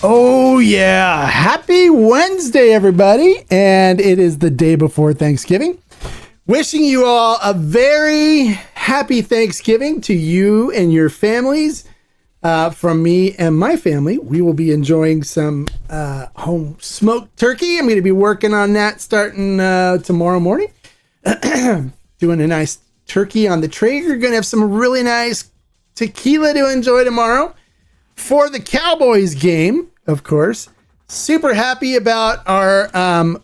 Oh yeah, happy Wednesday everybody, and it is the day before Thanksgiving. Wishing you all a very happy Thanksgiving to you and your families. From me and my family, we will be enjoying some home smoked turkey. I'm going to be working on that starting tomorrow morning. Doing a nice turkey on the Traeger. Going to have some really nice tequila to enjoy tomorrow for the Cowboys game. Of course, super happy about our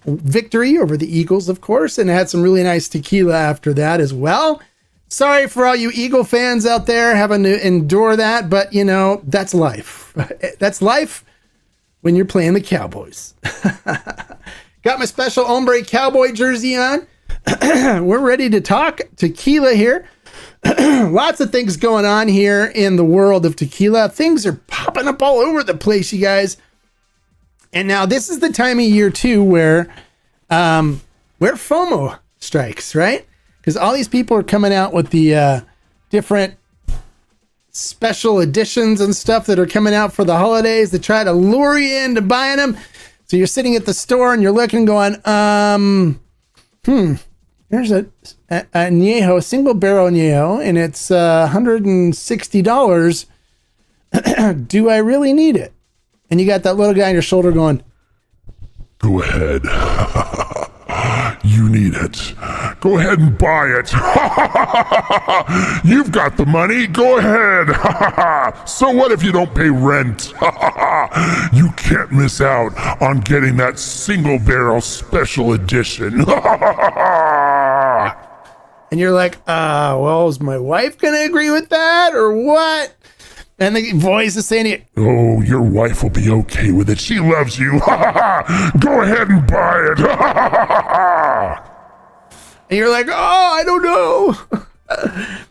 victory over the Eagles, of course, and had some really nice tequila after that as well. Sorry for all you Eagle fans out there having to endure that, but you know, that's life. That's life when you're playing the Cowboys. Got my special Hombre Cowboy jersey on. We're ready to talk tequila here. Lots of things going on here in the world of tequila. Things are popping up all over the place, you guys. And now this is the time of year too where FOMO strikes, right? Because all these people are coming out with the different special editions and stuff that are coming out for the holidays to try to lure you into buying them. So you're sitting at the store and you're looking, going, there's a añejo, a single barrel añejo, and it's $160. Do I really need it? And you got that little guy on your shoulder going, go ahead. You need it. Go ahead and buy it. You've got the money. Go ahead. So what if you don't pay rent? You can't miss out on getting that single barrel special edition. And you're like, well, is my wife going to agree with that or what? And the voice is saying to you, oh, your wife will be okay with it. She loves you. Go ahead and buy it. And you're like, oh, I don't know.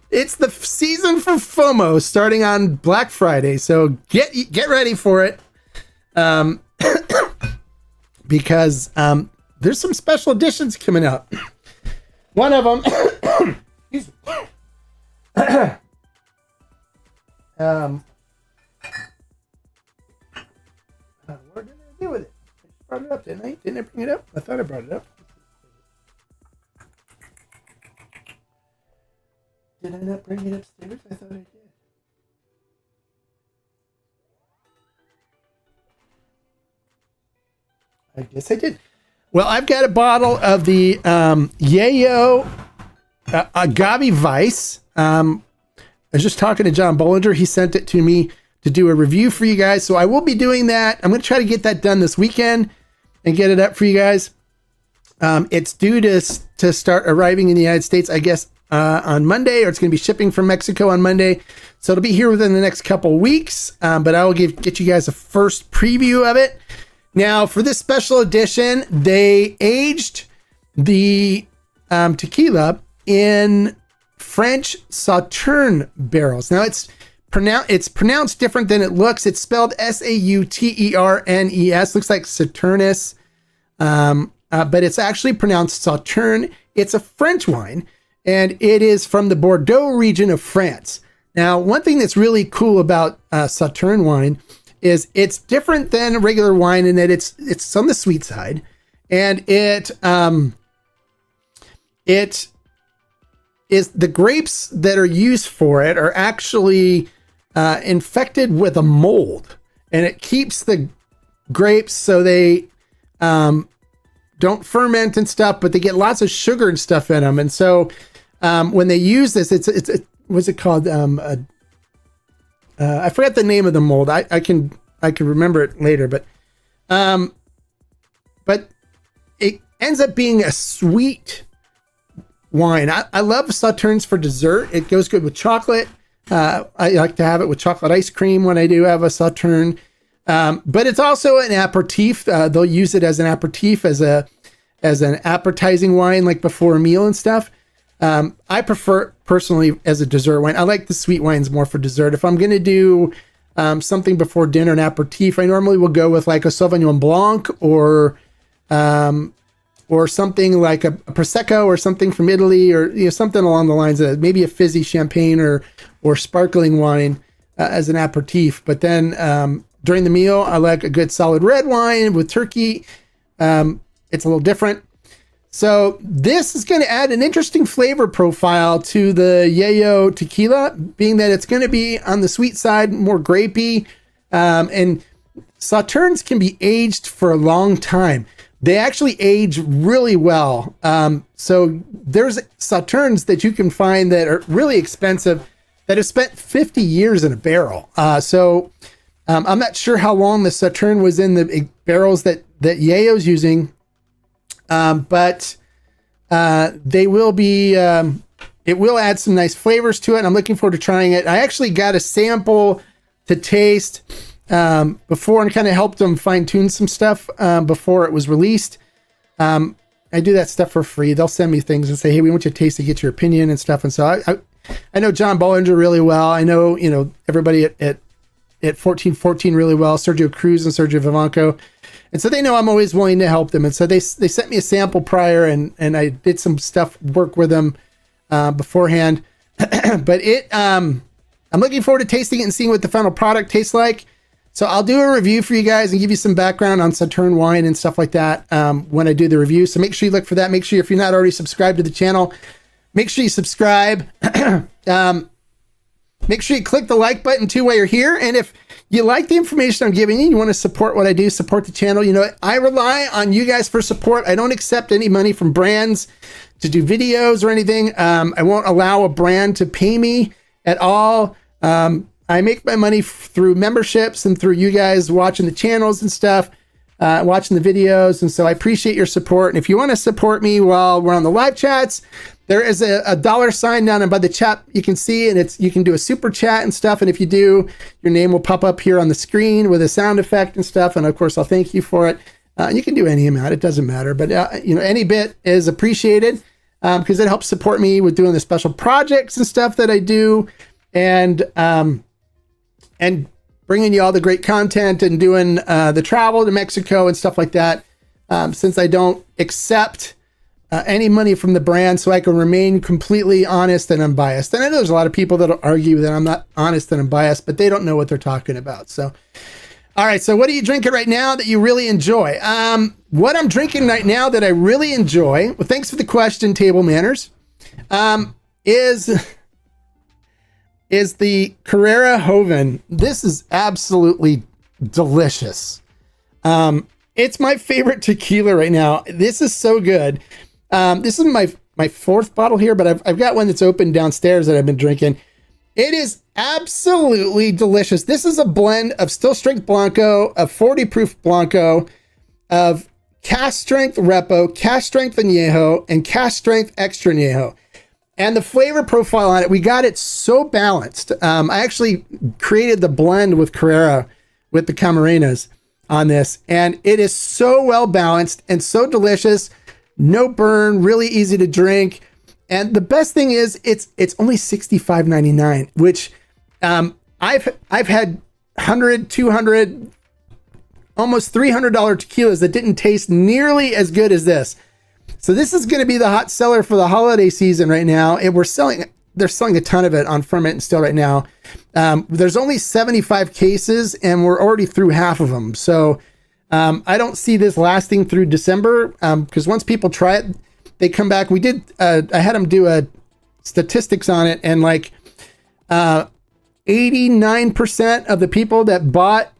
It's the season for FOMO starting on Black Friday. So get ready for it. Because there's some special editions coming out. One of them, what did I do with it? I brought it up, didn't I? Didn't I bring it up? I thought I brought it up. Did I not bring it upstairs? I thought I did. I guess I did. Well, I've got a bottle of the Yayo agave Vice. I was just talking to John Bollinger. He sent it to me to do a review for you guys. So I will be doing that. I'm going to try to get that done this weekend and get it up for you guys. It's due to start arriving in the United States, I guess, on Monday, or it's going to be shipping from Mexico on Monday. So it'll be here within the next couple weeks. But I will get you guys a first preview of it. Now, for this special edition, they aged the tequila in French Sauterne barrels. Now, it's pronounced different than it looks. It's spelled Sauternes. Looks like Saturnus, but it's actually pronounced Sauterne. It's a French wine, and it is from the Bordeaux region of France. Now, one thing that's really cool about Sauterne wine is it's different than regular wine in that it's on the sweet side, and it is the grapes that are used for it are actually infected with a mold, and it keeps the grapes so they don't ferment and stuff, but they get lots of sugar and stuff in them. And so when they use this, it's what's it called? I forgot the name of the mold. I can remember it later, but it ends up being a sweet wine. I love Sauternes for dessert. It goes good with chocolate. I like to have it with chocolate ice cream when I do have a Sauterne. But it's also an aperitif. They'll use it as an aperitif, as an appetizing wine, like before a meal and stuff. I prefer personally as a dessert wine. I like the sweet wines more for dessert. If I'm going to do something before dinner, an aperitif, I normally will go with like a Sauvignon Blanc or something like a Prosecco or something from Italy, or something along the lines of maybe a fizzy champagne or sparkling wine as an aperitif. But then during the meal, I like a good solid red wine with turkey. It's a little different. So this is going to add an interesting flavor profile to the Yayo tequila, being that it's going to be on the sweet side, more grapey. And Sauternes can be aged for a long time. They actually age really well. So there's Sauternes that you can find that are really expensive that have spent 50 years in a barrel. I'm not sure how long the Sauterne was in the barrels that Yayo's using. But they will be, it will add some nice flavors to it. I'm looking forward to trying it. I actually got a sample to taste before and kind of helped them fine tune some stuff before it was released. I do that stuff for free. They'll send me things and say, hey, we want you to taste to get your opinion and stuff. And so I know John Bollinger really well. I know, everybody at 1414 really well, Sergio Cruz and Sergio Vivanco. And so they know I'm always willing to help them. And so they sent me a sample prior and I did some work with them beforehand. But I'm looking forward to tasting it and seeing what the final product tastes like. So I'll do a review for you guys and give you some background on Sauterne wine and stuff like that when I do the review. So make sure you look for that. Make sure if you're not already subscribed to the channel, make sure you subscribe. Make sure you click the like button too while you're here. And if you like the information I'm giving you, you want to support what I do, support the channel. I rely on you guys for support. I don't accept any money from brands to do videos or anything. I won't allow a brand to pay me at all. I make my money through memberships and through you guys watching the channels and stuff, watching the videos. And so I appreciate your support. And if you want to support me while we're on the live chats, there is a $sign down by the chat you can see, and you can do a super chat and stuff. And if you do, your name will pop up here on the screen with a sound effect and stuff. And of course, I'll thank you for it. You can do any amount; it doesn't matter. But any bit is appreciated because it helps support me with doing the special projects and stuff that I do, and bringing you all the great content and doing the travel to Mexico and stuff like that. Since I don't accept any money from the brand, so I can remain completely honest and unbiased. And I know there's a lot of people that'll argue that I'm not honest and unbiased, but they don't know what they're talking about. So, all right. So what are you drinking right now that you really enjoy? What I'm drinking right now that I really enjoy, well, thanks for the question, Table Manners, is the Carrera Joven. This is absolutely delicious. It's my favorite tequila right now. This is so good. This is my fourth bottle here, but I've got one that's open downstairs that I've been drinking. It is absolutely delicious. This is a blend of still strength Blanco, of 40 proof Blanco, of cask strength Repo, cask strength Añejo, and cask strength Extra Añejo. And the flavor profile on it, we got it so balanced. I actually created the blend with Carrera, with the Camarenas on this, and it is so well balanced and so delicious. No burn, really easy to drink. And the best thing is it's only $65.99, which I've had 100, 200, almost $300 tequilas that didn't taste nearly as good as this. So this is going to be the hot seller for the holiday season right now. And they're selling a ton of it on Ferment and Still right now. There's only 75 cases and we're already through half of them. So I don't see this lasting through December because once people try it, they come back. I had them do a statistics on it, and like 89% of the people that bought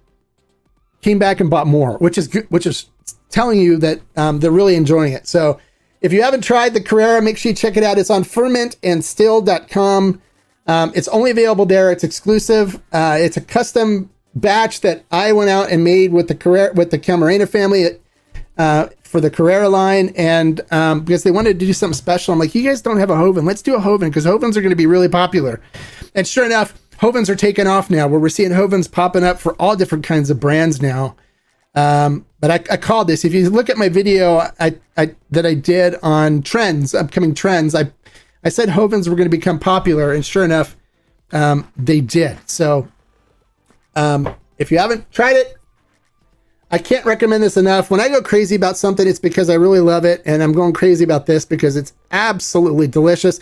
came back and bought more, which is good, which is telling you that they're really enjoying it. So if you haven't tried the Carrera, make sure you check it out. It's on fermentandstill.com. It's only available there. It's exclusive. It's a custom batch that I went out and made with the Camarena family for the Carrera line, and because they wanted to do something special. I'm like, you guys don't have a Hoven. Let's do a Hoven, because Hovens are going to be really popular. And sure enough, Hovens are taking off now, where we're seeing Hovens popping up for all different kinds of brands now. But I called this. If you look at my video that I did on trends, upcoming trends, I said Hovens were going to become popular, and sure enough, they did. So if you haven't tried it, I can't recommend this enough. When I go crazy about something, it's because I really love it, and I'm going crazy about this because it's absolutely delicious.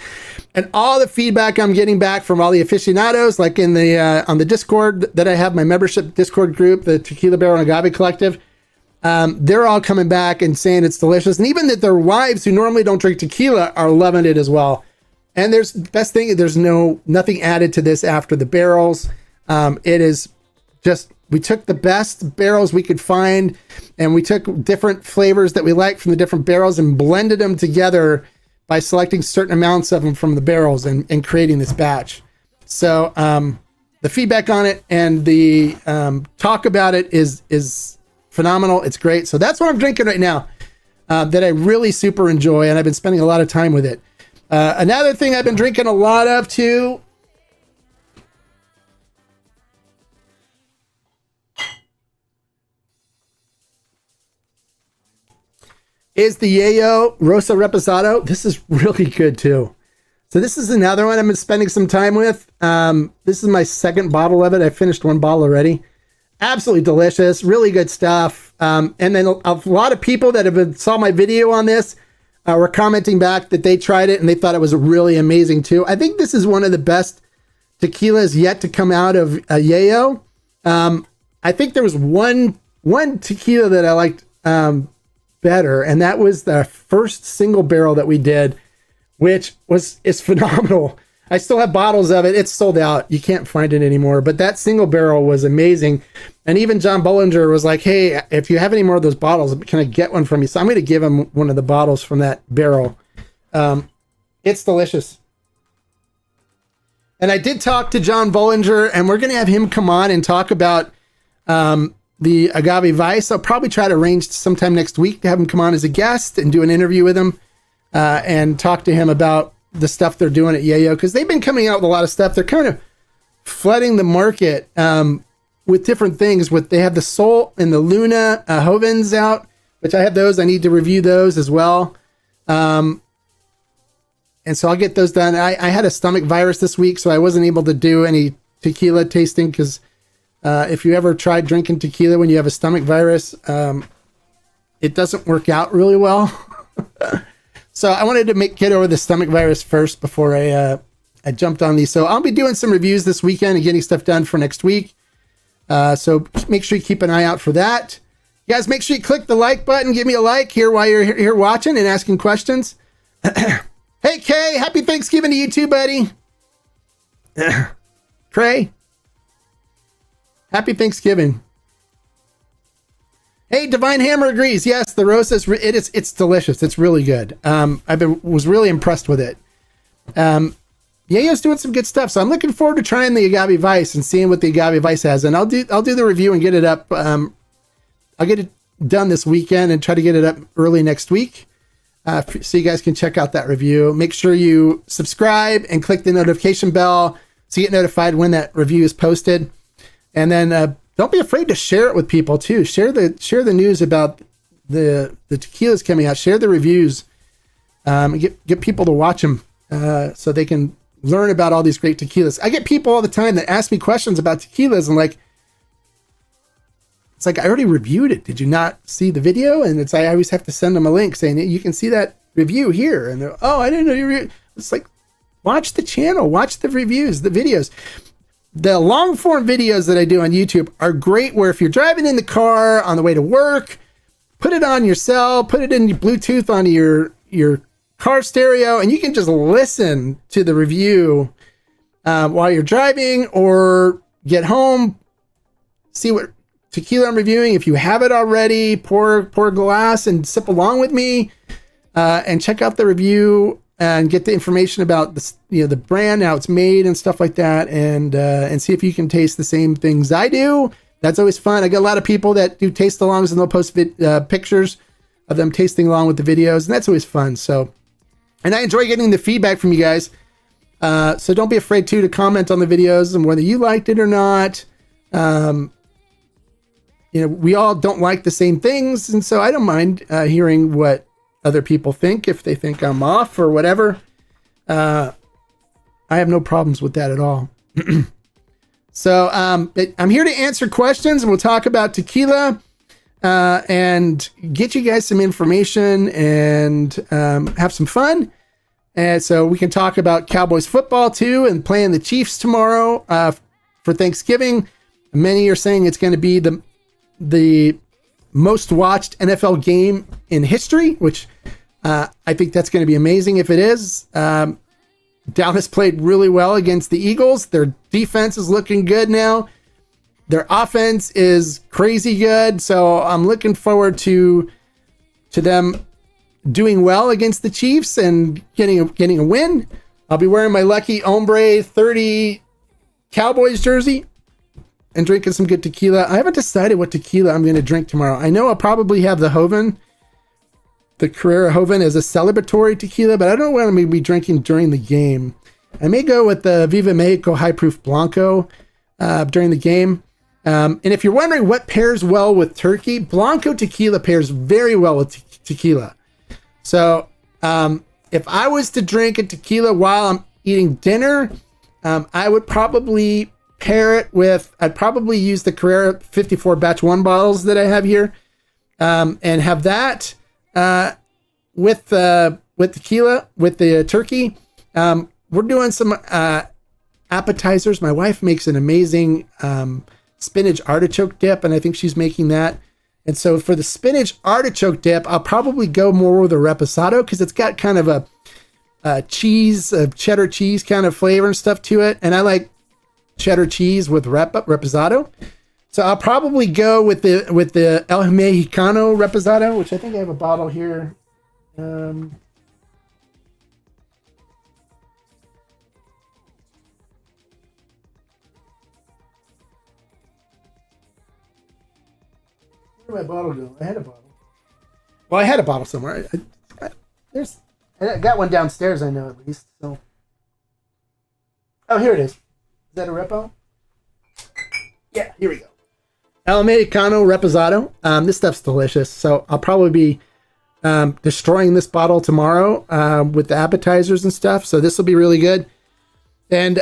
And all the feedback I'm getting back from all the aficionados, like in the on the Discord that I have, my membership Discord group, the Tequila Barrel and Agave Collective, they're all coming back and saying it's delicious. And even that their wives who normally don't drink tequila are loving it as well. And there's best thing, there's nothing added to this after the barrels. It is just, we took the best barrels we could find, and we took different flavors that we liked from the different barrels and blended them together by selecting certain amounts of them from the barrels and creating this batch. So the feedback on it and the talk about it is phenomenal. It's great. So that's what I'm drinking right now that I really super enjoy, and I've been spending a lot of time with it. Another thing I've been drinking a lot of too is the Yayo Rosa Reposado. This is really good too. So this is another one I've been spending some time with. This is my second bottle of it. I finished one bottle already. Absolutely delicious, really good stuff. And then a lot of people that saw my video on this were commenting back that they tried it and they thought it was really amazing too. I think this is one of the best tequilas yet to come out of Yayo. I think there was one tequila that I liked better, and that was the first single barrel that we did, which is phenomenal. I still have bottles of it. It's sold out. You can't find it anymore. But that single barrel was amazing. And even John Bollinger was like, hey, if you have any more of those bottles, can I get one from you? So I'm going to give him one of the bottles from that barrel. It's delicious. And I did talk to John Bollinger, and we're going to have him come on and talk about the Agave Vice. I'll probably try to arrange sometime next week to have him come on as a guest and do an interview with him and talk to him about the stuff they're doing at Yayo, because they've been coming out with a lot of stuff. They're kind of flooding the market with different things. They have the Sol and the Luna Hovens out, which I have those. I need to review those as well. And so I'll get those done. I had a stomach virus this week, so I wasn't able to do any tequila tasting, because if you ever tried drinking tequila when you have a stomach virus, it doesn't work out really well. So I wanted to get over the stomach virus first before I jumped on these. So I'll be doing some reviews this weekend and getting stuff done for next week. So make sure you keep an eye out for that. You guys, make sure you click the like button. Give me a like here while you're here watching and asking questions. Hey, Kay, happy Thanksgiving to you too, buddy. Trey, happy Thanksgiving. Hey, Divine Hammer agrees. Yes, the Rosa it's delicious. It's really good. Was really impressed with it. Yayo's doing some good stuff, so I'm looking forward to trying the Agave Vice and seeing what the Agave Vice has. And I'll do the review and get it up. I'll get it done this weekend and try to get it up early next week, so you guys can check out that review. Make sure you subscribe and click the notification bell so you get notified when that review is posted. And then don't be afraid to share it with people too. Share the news about the tequilas coming out. Share the reviews. Get people to watch them so they can learn about all these great tequilas. I get people all the time that ask me questions about tequilas, and it's like, I already reviewed it. Did you not see the video? And I always have to send them a link saying, you can see that review here. And they're, oh, I didn't know you. It's like, watch the channel, watch the reviews, the videos. The long form videos that I do on YouTube are great, where if you're driving in the car on the way to work, put it on your cell, put it in your Bluetooth on your car stereo, and you can just listen to the review while you're driving, or get home, see what tequila I'm reviewing. If you have it already, pour a glass and sip along with me, and check out the review and get the information about the brand, how it's made and stuff like that, and see if you can taste the same things I do. That's always fun. I got a lot of people that do taste alongs, and they'll post pictures of them tasting along with the videos, and that's always fun. So, and I enjoy getting the feedback from you guys. So don't be afraid to comment on the videos and whether you liked it or not. We all don't like the same things, and so I don't mind hearing what other people think if they think I'm off or whatever. I have no problems with that at all. So I'm here to answer questions, and we'll talk about tequila and get you guys some information and have some fun. And so we can talk about Cowboys football too, and playing the Chiefs tomorrow for Thanksgiving. Many are saying it's going to be the most watched NFL game in history, which I think that's going to be amazing if it is. Dallas played really well against the Eagles. Their defense is looking good now. Their offense is crazy good. So I'm looking forward to them doing well against the Chiefs and getting a win. I'll be wearing my Lucky Hombre 30 Cowboys jersey and drinking some good tequila. I haven't decided what tequila I'm going to drink tomorrow. I know I'll probably have the Carrera Joven as a celebratory tequila, but I don't know what I'm going to be drinking during the game. I may go with the Viva Mexico High Proof Blanco during the game. And if you're wondering what pairs well with turkey, Blanco tequila pairs very well with tequila. So if I was to drink a tequila while I'm eating dinner, I would probably pair it with, I'd probably use the Carrera 54 batch 1 bottles that I have here and have that with tequila, with the turkey. We're doing some appetizers. My wife makes an amazing spinach artichoke dip, and I think she's making that. And so for the spinach artichoke dip, I'll probably go more with a reposado because it's got kind of a cheddar cheese kind of flavor and stuff to it. And I like cheddar cheese with reposado. So I'll probably go with the El Mexicano reposado, which I think I have a bottle here. Where'd my bottle go? I had a bottle. Well, I had a bottle somewhere. I got one downstairs, I know, at least. So. Oh, here it is. Is that a repo? Yeah, here we go. El Mexicano Reposado. This stuff's delicious. So I'll probably be destroying this bottle tomorrow with the appetizers and stuff. So this will be really good. And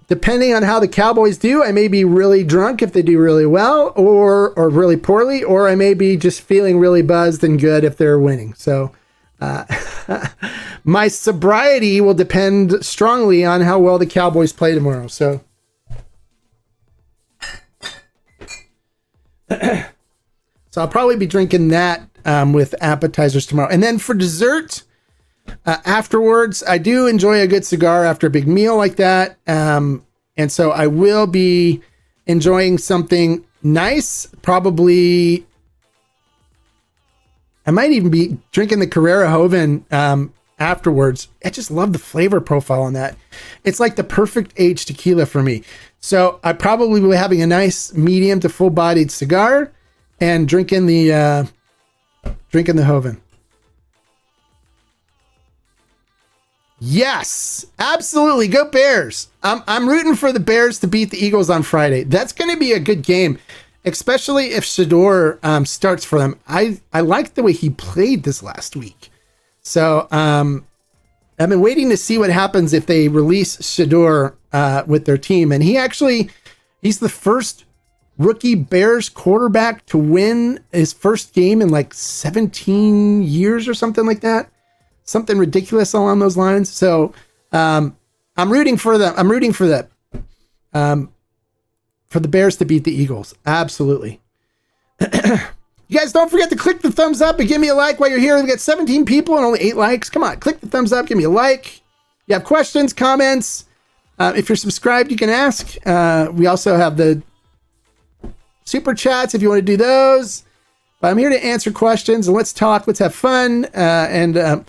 depending on how the Cowboys do, I may be really drunk if they do really well or really poorly, or I may be just feeling really buzzed and good if they're winning. So my sobriety will depend strongly on how well the Cowboys play tomorrow. So I'll probably be drinking that with appetizers tomorrow. And then for dessert, afterwards, I do enjoy a good cigar after a big meal like that. And so I will be enjoying something nice. Probably, I might even be drinking the Carrera Joven afterwards. I just love the flavor profile on that. It's like the perfect age tequila for me. So I probably will be having a nice medium to full-bodied cigar and drinking the Joven. Yes, absolutely. Go Bears. I'm rooting for the Bears to beat the Eagles on Friday. That's going to be a good game, especially if Shador starts for them. I liked the way he played this last week. So I've been waiting to see what happens if they release Shador with their team. And he's the first rookie Bears quarterback to win his first game in like 17 years or something like that. Something ridiculous along those lines. So I'm rooting for them. I'm rooting for that. For the Bears to beat the Eagles. Absolutely. You guys don't forget to click the thumbs up and give me a like while you're here. We've got 17 people and only 8 likes. Come on, click the thumbs up, give me a like. You have questions, comments. If you're subscribed, you can ask. We also have the super chats if you want to do those. But I'm here to answer questions and let's talk. Let's have fun and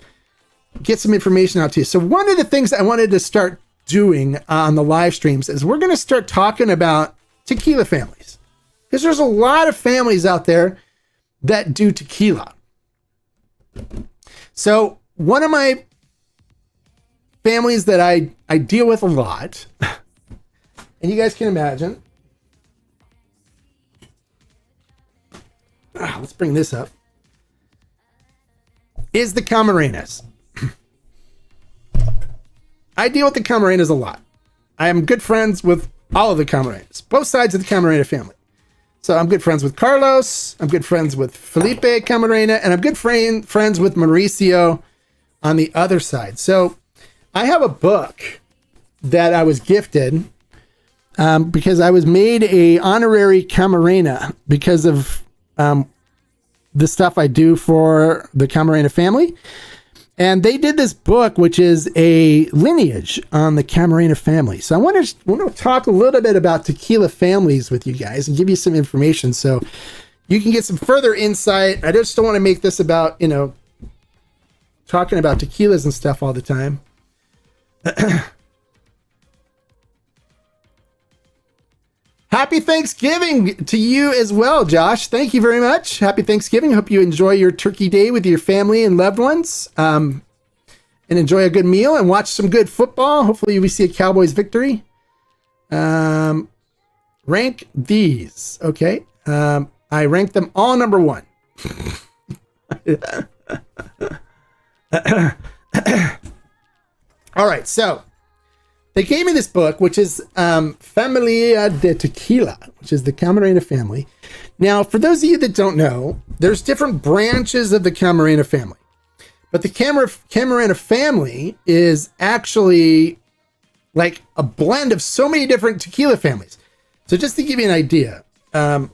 get some information out to you. So one of the things I wanted to start doing on the live streams is we're going to start talking about tequila families, because there's a lot of families out there that do tequila. So one of my families that I deal with a lot, and you guys can imagine. Let's bring this up. Is the Camarenas. I deal with the Camarenas a lot. I am good friends with all of the Camarenas, both sides of the Camarena family. So I'm good friends with Carlos, I'm good friends with Felipe Camarena, and I'm good friends with Mauricio on the other side. So I have a book that I was gifted because I was made a honorary Camarena because of the stuff I do for the Camarena family. And they did this book, which is a lineage on the Camarena family. So I want to talk a little bit about tequila families with you guys and give you some information so you can get some further insight. I just don't want to make this about, talking about tequilas and stuff all the time. Happy Thanksgiving to you as well, Josh. Thank you very much. Happy Thanksgiving. Hope you enjoy your turkey day with your family and loved ones, and enjoy a good meal and watch some good football. Hopefully we see a Cowboys victory. Rank these. Okay. I rank them all number one. All right. So they gave me this book, which is Familia de Tequila, which is the Camarena family. Now, for those of you that don't know, there's different branches of the Camarena family. But the Camarena family is actually like a blend of so many different tequila families. So just to give you an idea, in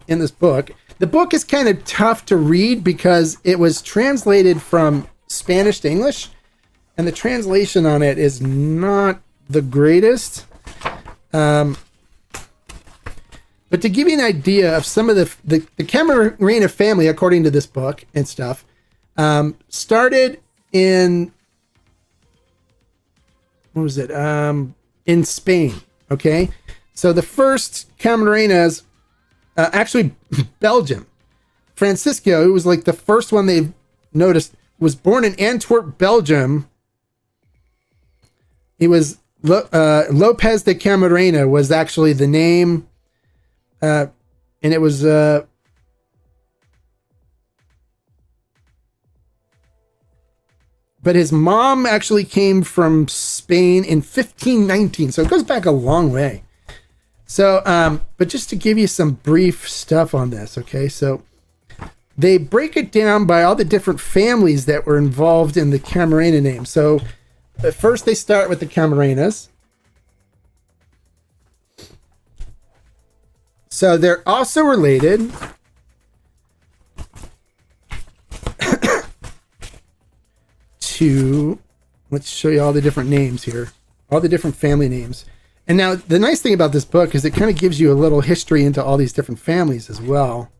this book, the book is kind of tough to read because it was translated from Spanish to English. And the translation on it is not the greatest. But to give you an idea of some of the Camarena family, according to this book and stuff, started in, what was it? In Spain. Okay. So the first Camarenas, actually Belgium. Francisco, who was like the first one they've noticed, was born in Antwerp, Belgium. He was Lopez de Camarena was actually the name, and it was but his mom actually came from Spain in 1519, so it goes back a long way. So, but just to give you some brief stuff on this, okay? So they break it down by all the different families that were involved in the Camarena name. So at first, they start with the Camarenas. So they're also related to, let's show you all the different names here, all the different family names. And now the nice thing about this book is it kind of gives you a little history into all these different families as well.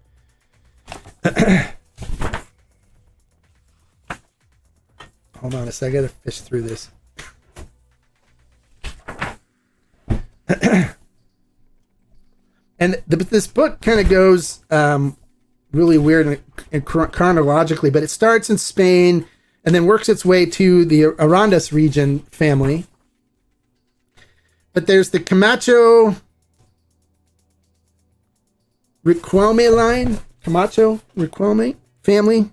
Hold on a second, I gotta fish through this. And this book kind of goes really weird and chronologically, but it starts in Spain and then works its way to the Arandas region family. But there's the Camacho Riquelme line, Camacho Riquelme family,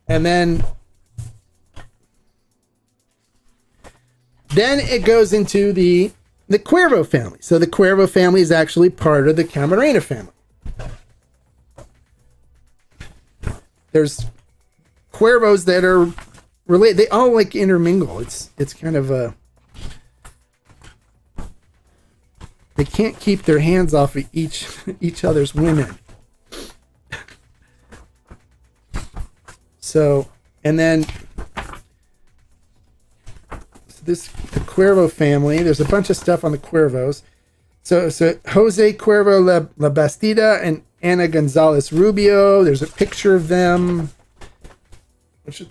and then it goes into the Cuervo family. So the Cuervo family is actually part of the Camarena family. There's Cuervos that are related. They all like intermingle. It's kind of a, they can't keep their hands off of each other's women. So, and then the Cuervo family, there's a bunch of stuff on the Cuervos. So Jose Cuervo La Bastida and Ana Gonzalez Rubio. There's a picture of them, which,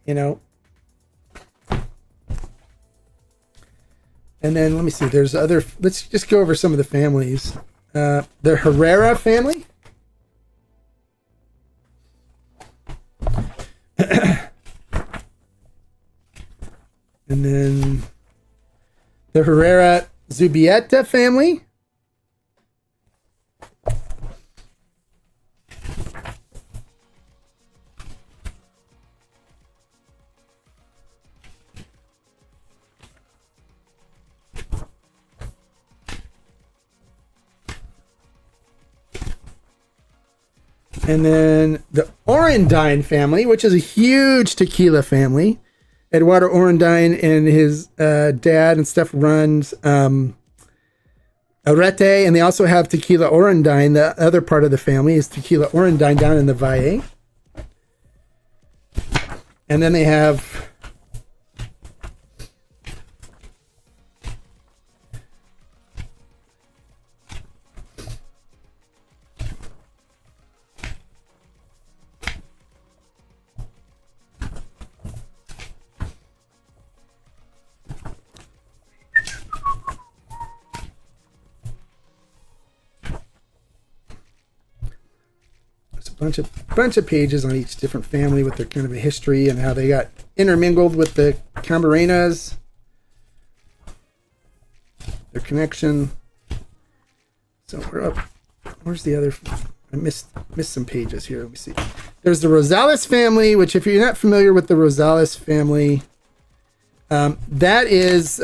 and then let me see. There's other. Let's just go over some of the families. The Herrera family. And then the Herrera Zubieta family. And then the Orendine family, which is a huge tequila family. Eduardo Orendine and his dad and stuff runs Arete, and they also have Tequila Orendine. The other part of the family is Tequila Orendine down in the Valle. And then they have bunch of pages on each different family with their kind of a history and how they got intermingled with the Camarenas, their connection. So we're up. Where's the other? I missed some pages here. Let me see. There's the Rosales family, which if you're not familiar with the Rosales family, that is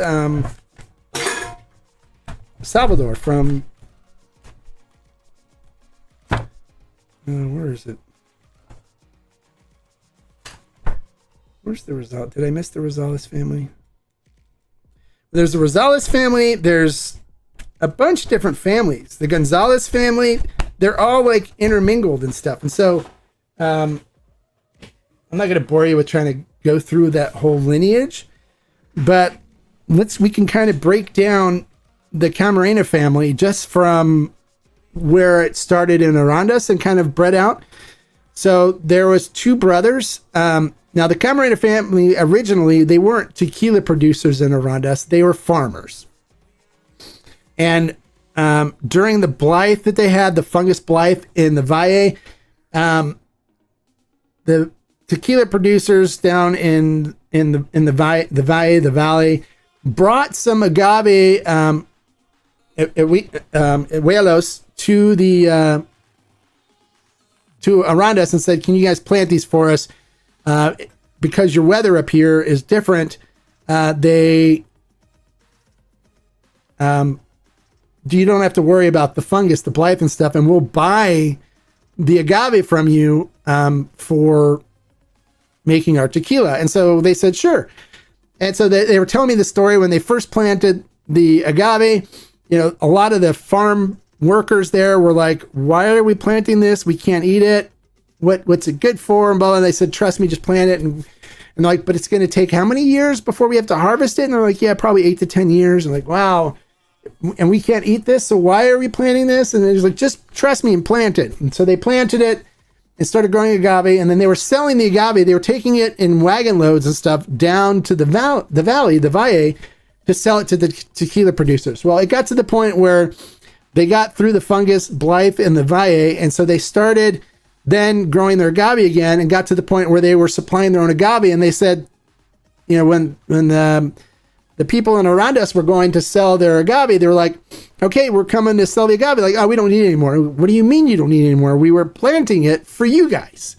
Salvador from. Where is it? Where's the Rosales? Did I miss the Rosales family? There's the Rosales family. There's a bunch of different families. The Gonzalez family, they're all like intermingled and stuff. And so I'm not going to bore you with trying to go through that whole lineage, but we can kind of break down the Camarena family just from where it started in Arandas and kind of bred out. So there was two brothers. Now the Camarena family, originally, they weren't tequila producers in Arandas. They were farmers. And during the Blythe that they had, the fungus Blythe in the Valle, the tequila producers down in the Valley brought some agave huelos to Arandas and said, "Can you guys plant these for us? Because your weather up here is different. You don't have to worry about the fungus, the Blythe and stuff, and we'll buy the agave from you for making our tequila." And so they said, sure. And so they were telling me the story when they first planted the agave. You know, a lot of the farm workers there were like, "Why are we planting this? We can't eat it. What's it good for?" And blah, blah. And they said, "Trust me, just plant it." And they're like, "But it's going to take how many years before we have to harvest it?" And they're like, "Yeah, probably 8 to 10 years." And like, wow. And we can't eat this, so why are we planting this? And they're like, "Just trust me and plant it." And so they planted it and started growing agave, and then they were selling the agave. They were taking it in wagon loads and stuff down to the Valle, to sell it to the tequila producers. Well, it got to the point where they got through the fungus Blythe and the Valle, and so they started then growing their agave again and got to the point where they were supplying their own agave. And they said, you know, when the people in Arandas were going to sell their agave, they were like, "Okay, we're coming to sell the agave." Like, "Oh, we don't need it anymore." "What do you mean you don't need it anymore? We were planting it for you guys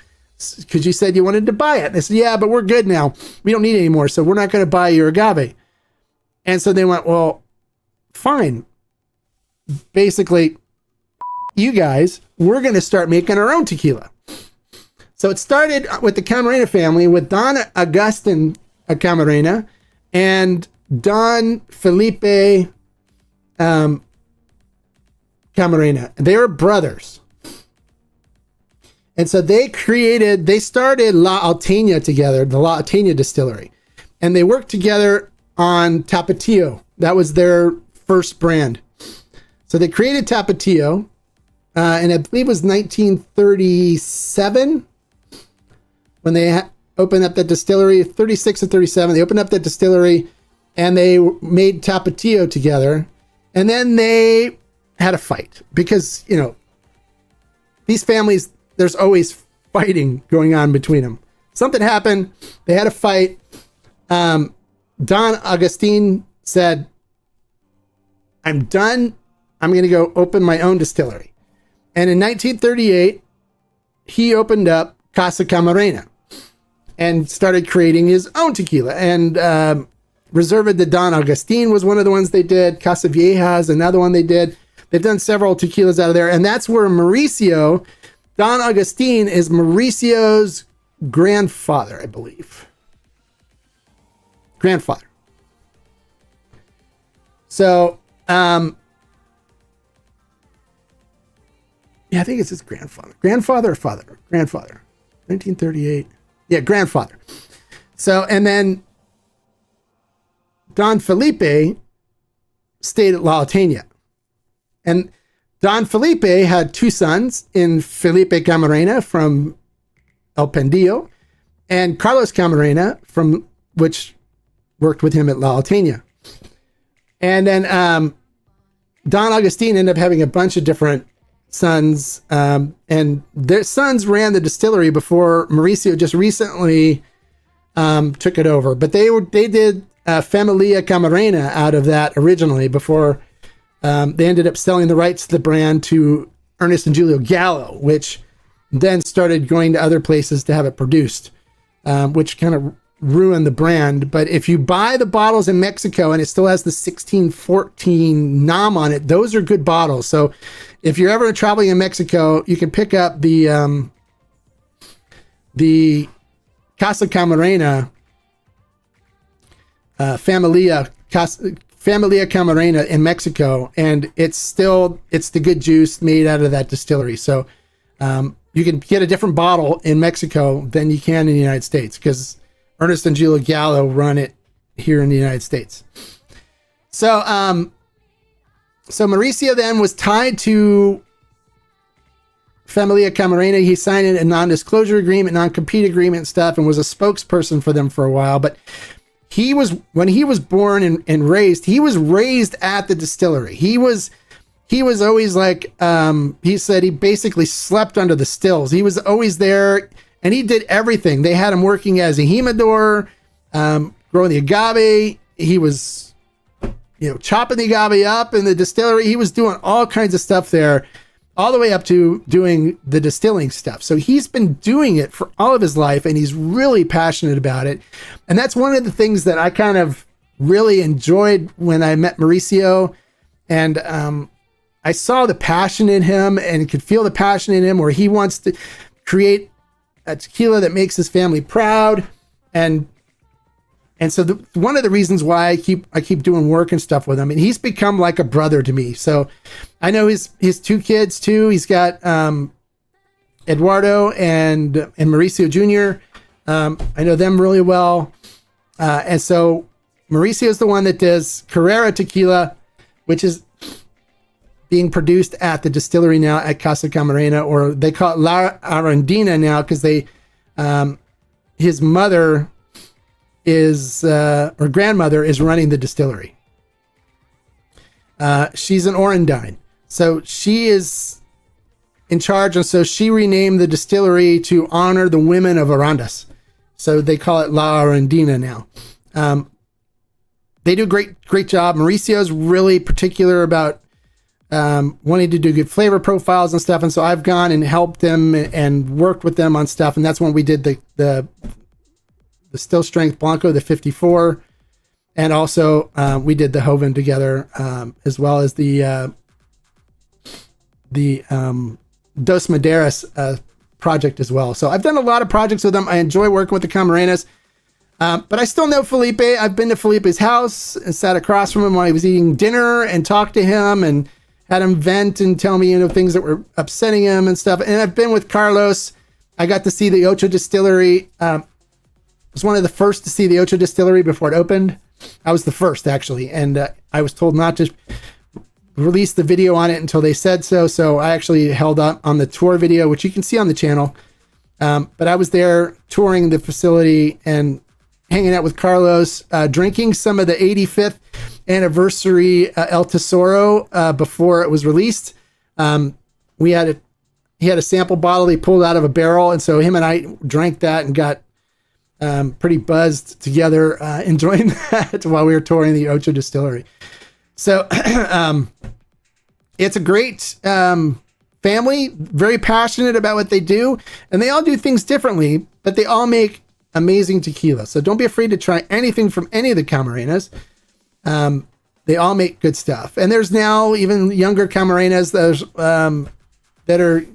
because you said you wanted to buy it." And they said, "Yeah, but we're good now. We don't need it anymore, so we're not going to buy your agave." And so they went, "Well, fine. Basically, you guys, we're going to start making our own tequila." So it started with the Camarena family with Don Agustin Camarena and Don Felipe Camarena. They were brothers. And so they started La Alteña together, the La Alteña distillery. And they worked together on Tapatio. That was their first brand. So they created Tapatio, and I believe it was 1937 when they opened up that distillery. 36 and 37, they opened up that distillery, and they made Tapatio together. And then they had a fight because, you know, these families, there's always fighting going on between them. Something happened. They had a fight. Don Agustin said, I'm done. I'm going to go open my own distillery. And in 1938, he opened up Casa Camarena and started creating his own tequila. And Reserva de Don Agustin was one of the ones they did. Casa Vieja is another one they did. They've done several tequilas out of there. And that's where Mauricio, Don Agustin is Mauricio's grandfather, I believe. Grandfather. So, yeah, I think it's his grandfather. Grandfather or father? Grandfather. 1938. Yeah, grandfather. So, and then Don Felipe stayed at La Alteña. And Don Felipe had two sons in Felipe Camarena from El Pendillo and Carlos Camarena, from which worked with him at La Alteña. And then Don Agustin ended up having a bunch of different sons, and their sons ran the distillery before Mauricio just recently took it over. But they did Familia Camarena out of that originally before they ended up selling the rights to the brand to Ernest and Julio Gallo, which then started going to other places to have it produced, which kind of ruined the brand. But if you buy the bottles in Mexico and it still has the 1614 NAM on it, those are good bottles. So if you're ever traveling in Mexico, you can pick up the Casa Camarena, Familia Camarena in Mexico, and it's the good juice made out of that distillery. So you can get a different bottle in Mexico than you can in the United States, because Ernest and Julio Gallo run it here in the United States. So Mauricio then was tied to Familia Camarena. He signed a non-disclosure agreement, non-compete agreement and stuff, and was a spokesperson for them for a while. But when he was born and raised, he was raised at the distillery. He was always like, he said he basically slept under the stills. He was always there, and he did everything. They had him working as a humidor, growing the agave. He was, chopping the agave up in the distillery. He was doing all kinds of stuff there, all the way up to doing the distilling stuff. So he's been doing it for all of his life, and he's really passionate about it. And that's one of the things that I kind of really enjoyed when I met Mauricio. And I saw the passion in him and could feel the passion in him, where he wants to create a tequila that makes his family proud. And so one of the reasons why I keep doing work and stuff with him, and he's become like a brother to me. So I know his two kids too. He's got Eduardo and Mauricio Jr. I know them really well. And so Mauricio is the one that does Carrera Tequila, which is being produced at the distillery now at Casa Camarena, or they call it La Arandina now, because his mother is or grandmother is running the distillery. She's an Orandine, so she is in charge, and so she renamed the distillery to honor the women of Arandas. So they call it La Arandina now. They do a great job. Mauricio's really particular about wanting to do good flavor profiles and stuff, and so I've gone and helped them and worked with them on stuff, and that's when we did the still strength Blanco, the 54, and also we did the Joven together, as well as the Dos Maderas project as well. So I've done a lot of projects with them. I enjoy working with the Camarenas, but I still know Felipe. I've been to Felipe's house and sat across from him while he was eating dinner and talked to him and had him vent and tell me, things that were upsetting him and stuff. And I've been with Carlos. I got to see the Ocho Distillery. I was one of the first to see the Ocho Distillery before it opened. I was the first, actually. And I was told not to release the video on it until they said so. So I actually held up on the tour video, which you can see on the channel. But I was there touring the facility and hanging out with Carlos, drinking some of the 85th anniversary El Tesoro before it was released. He had a sample bottle he pulled out of a barrel, and so him and I drank that and got pretty buzzed together, enjoying that while we were touring the Ocho Distillery. So it's a great family, very passionate about what they do, and they all do things differently, but they all make amazing tequila. So don't be afraid to try anything from any of the Camarenas. They all make good stuff. And there's now even younger Camarenas that are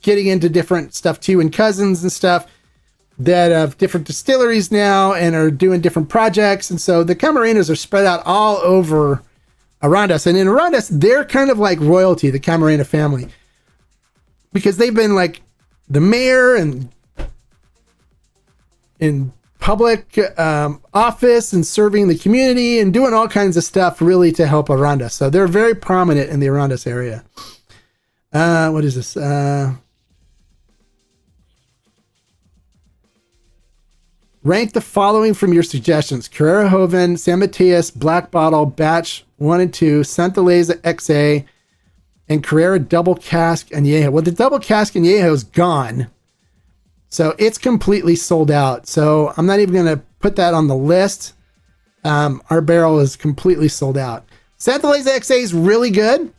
getting into different stuff too, and cousins and stuff that have different distilleries now and are doing different projects. And so the Camarenas are spread out all over around us. And in around us, they're kind of like royalty, the Camarena family, because they've been like the mayor and in public office and serving the community and doing all kinds of stuff really to help around us. So they're very prominent in the around us area. What is this? Rank the following from your suggestions: Carrera Joven, San Mateus, Black Bottle, Batch 1 and 2, Santaleza XA, and Carrera Double Cask Añejo. Well, the Double Cask Añejo is gone. So it's completely sold out. So I'm not even going to put that on the list. Our barrel is completely sold out. Santaleza XA is really good.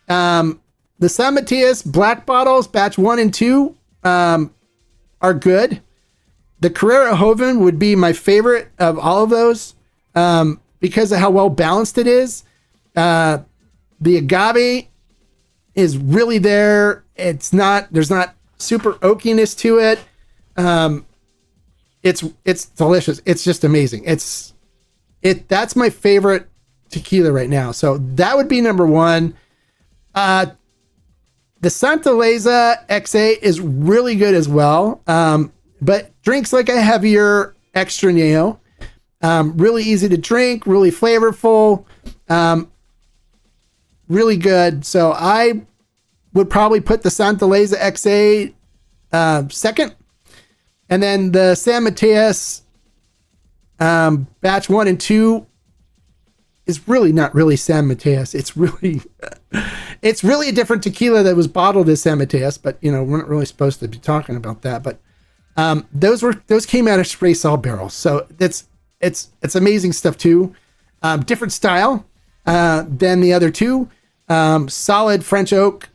The San Mateus Black Bottles, Batch 1 and 2, are good. The Carrera Joven would be my favorite of all of those because of how well balanced it is. The agave is really there. There's not super oakiness to it. It's delicious. It's just amazing. That's my favorite tequila right now. So that would be number one. The Santaleza XA is really good as well. But drinks like a heavier extra añejo. Really easy to drink, really flavorful, really good. So I would probably put the Santaleza XA second. And then the San Mateus Batch 1 and 2 is really not really San Mateus. It's really a different tequila that was bottled as San Mateus, but we're not really supposed to be talking about that. But those came out of spray saw barrels. So it's amazing stuff too. Different style than the other two. Solid French oak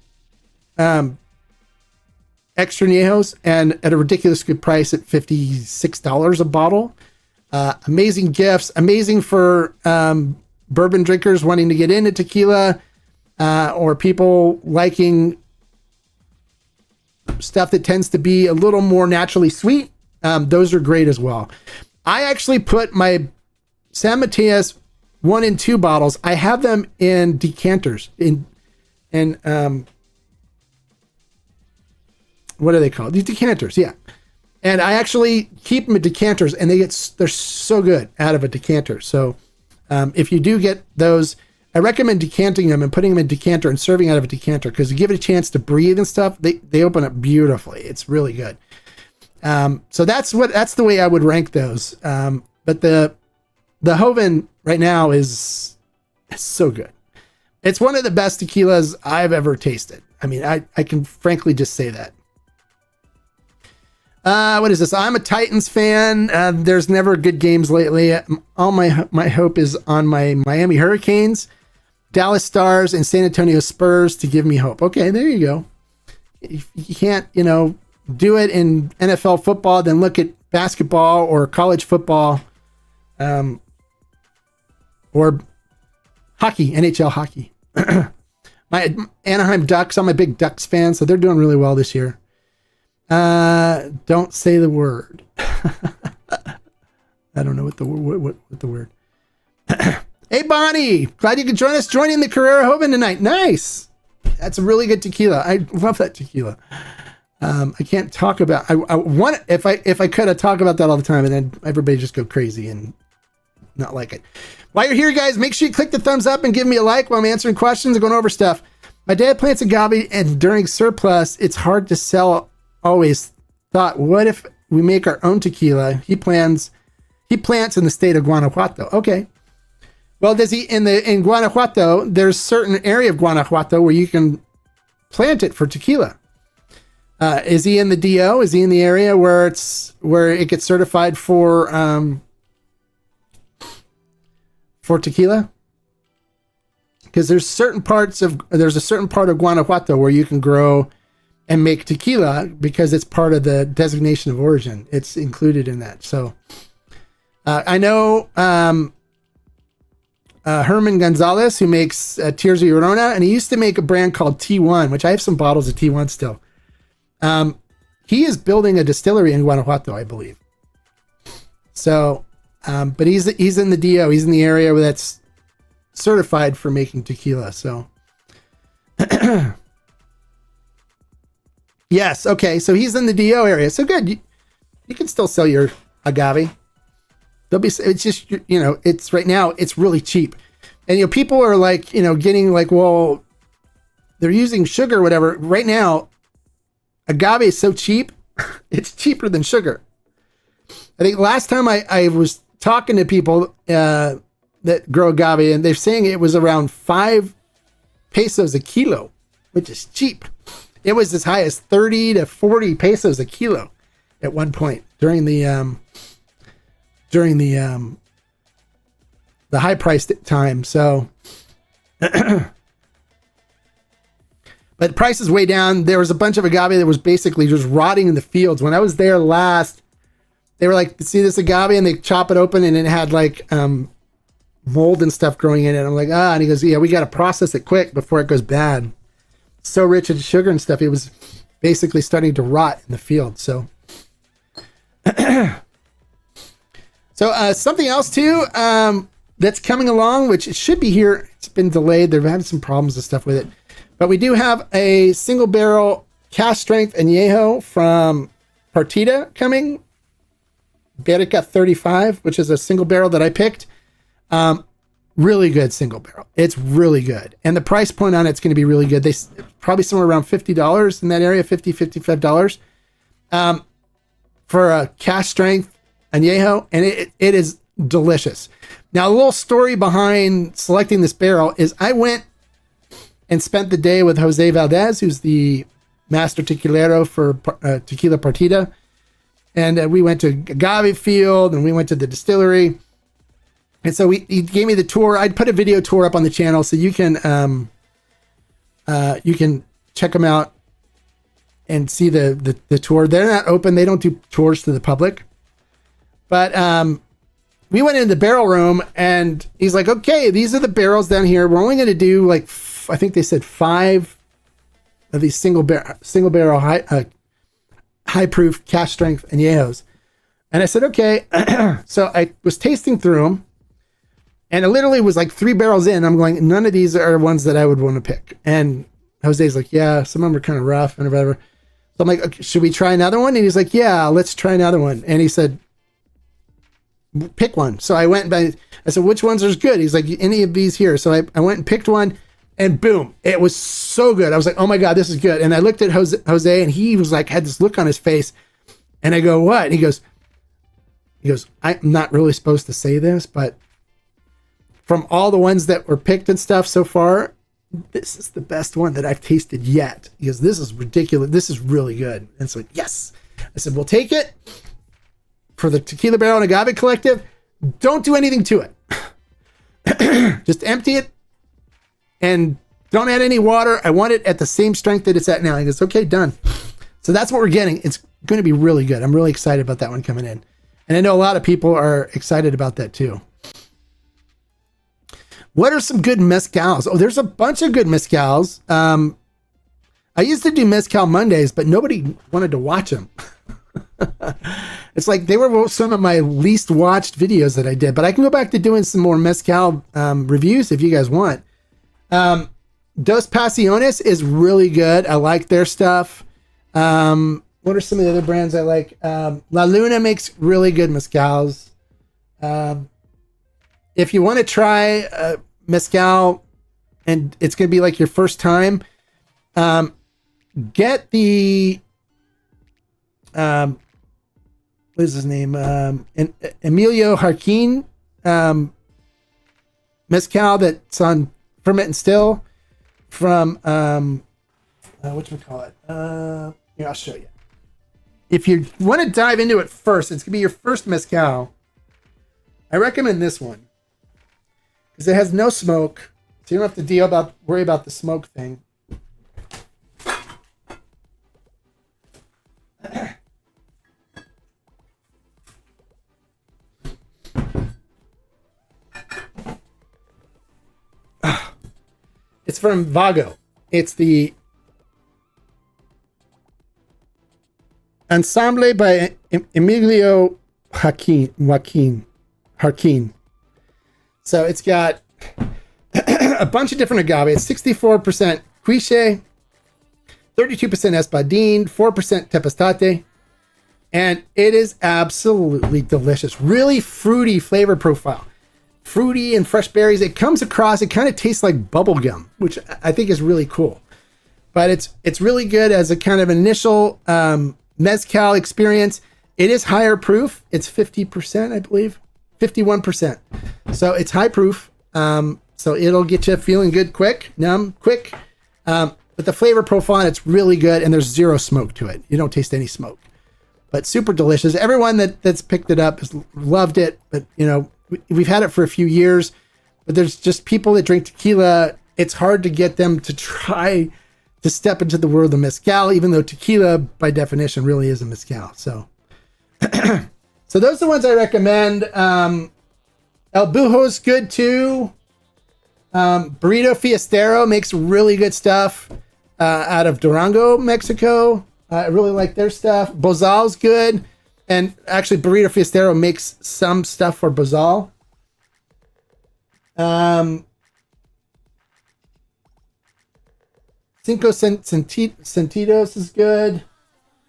extra añejos, and at a ridiculous good price at $56 a bottle. Amazing gifts, amazing for bourbon drinkers wanting to get into tequila, or people liking stuff that tends to be a little more naturally sweet. Those are great as well. I actually put my San Mateus 1 and 2 bottles. I have them in decanters in what are they called? These decanters. Yeah. And I actually keep them in decanters, and they're so good out of a decanter. So if you do get those, I recommend decanting them and putting them in decanter and serving out of a decanter, because you give it a chance to breathe and stuff. They open up beautifully. It's really good. So that's the way I would rank those. But the Joven right now is so good. It's one of the best tequilas I've ever tasted. I mean, I can frankly just say that. What is this? I'm a Titans fan. There's never good games lately. All my hope is on my Miami Hurricanes, Dallas Stars, and San Antonio Spurs to give me hope. Okay, there you go. If you can't, do it in NFL football, then look at basketball or college football, or hockey, NHL hockey. My Anaheim Ducks, I'm a big Ducks fan, so they're doing really well this year. Don't say the word. I don't know what the word. Hey, Bonnie, glad you could join us. Joining the Carrera Joven tonight. Nice. That's a really good tequila. I love that tequila. I can't talk about. I want, if I could, I'd talk about that all the time, and then everybody just go crazy and not like it. While you're here, guys, make sure you click the thumbs up and give me a like while I'm answering questions and going over stuff. My dad plants agave, and during surplus, it's hard to sell. Always thought, what if we make our own tequila? He plants in the state of Guanajuato. Okay. Well, in Guanajuato, there's certain area of Guanajuato where you can plant it for tequila. Is he in the DO? Is he in the area where it gets certified for tequila? Because there's a certain part of Guanajuato where you can grow and make tequila because it's part of the designation of origin. It's included in that. So I know Herman Gonzalez, who makes Tears of Llorona, and he used to make a brand called T1, which I have some bottles of T1 still. He is building a distillery in Guanajuato, I believe. So, but he's in the DO. He's in the area where that's certified for making tequila. So, yes. Okay. So he's in the DO area. So good. You can still sell your agave. It's just, it's right now, it's really cheap. And, people are like, getting like, well, they're using sugar or whatever. Right now, agave is so cheap, it's cheaper than sugar. I think last time I was talking to people that grow agave, and they're saying it was around 5 pesos a kilo, which is cheap. It was as high as 30 to 40 pesos a kilo at one point during the high priced time. So, but price is way down. There was a bunch of agave that was basically just rotting in the fields. When I was there last, they were like, see this agave? And they chop it open and it had like mold and stuff growing in it. I'm like, and he goes, yeah, we got to process it quick before it goes bad. So rich in sugar and stuff. It was basically starting to rot in the field. So, something else too, that's coming along, which it should be here. It's been delayed. They're having some problems and stuff with it. But we do have a single barrel cask strength añejo from Partida coming. Berica 35, which is a single barrel that I picked. Really good single barrel. It's really good. And the price point on it's going to be really good. They probably somewhere around $50 in that area, $55 for a cask strength añejo. And it is delicious. Now, a little story behind selecting this barrel is I went and spent the day with Jose Valdez, who's the master tequilero for Tequila Partida. And we went to agave field and we went to the distillery. And so he gave me the tour. I'd put a video tour up on the channel so you can check them out and see the tour. They're not open. They don't do tours to the public. But we went into the barrel room and he's like, okay, these are the barrels down here. We're only going to do like, I think they said 5 of these single barrel high proof cask strength añejos. And I said, okay. So I was tasting through them and it literally was like 3 barrels in. I'm going, none of these are ones that I would want to pick. And Jose's like, yeah, some of them are kind of rough and whatever. So I'm like, okay, should we try another one? And he's like, yeah, let's try another one. And he said, pick one. So I went and I said, which ones are good? He's like, any of these here. So I went and picked one and boom, it was so good. I was like, oh my God, this is good. And I looked at Jose and he was like, had this look on his face. And I go, what? And he goes, I'm not really supposed to say this, but from all the ones that were picked and stuff so far, this is the best one that I've tasted yet. He goes, this is ridiculous. This is really good. And it's like, yes. I said, we'll take it for the Tequila Barrel and Agave Collective. Don't do anything to it. Just empty it and don't add any water. I want it at the same strength that it's at now. He goes, okay, done. So that's what we're getting. It's going to be really good. I'm really excited about that one coming in. And I know a lot of people are excited about that too. What are some good mezcals? Oh, there's a bunch of good mezcals. I used to do mezcal Mondays, but nobody wanted to watch them. It's like they were some of my least watched videos that I did, but I can go back to doing some more mezcal reviews if you guys want. Dos Pasiones is really good. I like their stuff. What are some of the other brands I like? La Luna makes really good mezcals. If you want to try mezcal and it's going to be like your first time, get the what is his name? Emilio Jarquin mezcal that's on Ferment and Still from whatchamacallit? Here, I'll show you. If you want to dive into it first, it's going to be your first mezcal. I recommend this one because it has no smoke, so you don't have to worry about the smoke thing. It's from Vago. It's the Ensemble by Emilio Joaquin. So it's got a bunch of different agave. It's 64% Quiche, 32% Espadín, 4% Tepestate, and it is absolutely delicious. Really fruity flavor profile. Fruity and fresh berries. It comes across, it kind of tastes like bubble gum, which I think is really cool. But it's really good as a kind of initial mezcal experience. It is higher proof. It's 50%, I believe. 51%. So it's high proof. So it'll get you feeling good quick, quick. But the flavor profile, it's really good, and there's zero smoke to it. You don't taste any smoke. But super delicious. Everyone that's picked it up has loved it. But, you know, we've had it for a few years. But there's just people that drink tequila. It's hard to get them to try to step into the world of mezcal, even though tequila, by definition, really is a mezcal. So, so those are the ones I recommend. El Bujo's good too. Burrito Fiestero makes really good stuff out of Durango, Mexico. I really like their stuff. Bozal's good. And actually, Burrito Fiestero makes some stuff for Bozal. Cinco Sentidos is good. I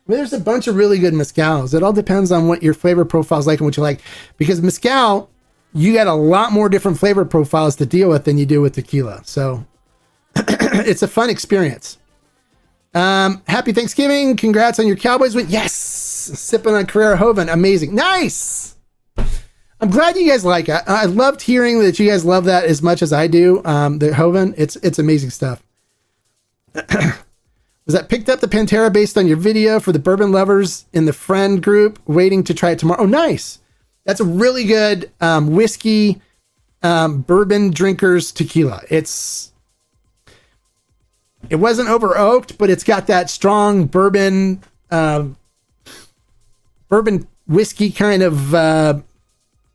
mean, there's a bunch of really good mezcals. It all depends on what your flavor profile is like and what you like. Because mezcal, you got a lot more different flavor profiles to deal with than you do with tequila. So it's a fun experience. Happy Thanksgiving. Congrats on your Cowboys win. Yes. Sipping on Carrera Joven. Amazing. Nice. I'm glad you guys like it. I loved hearing that you guys love that as much as I do. The Joven. It's amazing stuff. Was that picked up the Pantera based on your video for the bourbon lovers in the friend group waiting to try it tomorrow? Oh, nice. That's a really good whiskey bourbon drinkers tequila. It wasn't over oaked, but it's got that strong bourbon whiskey kind of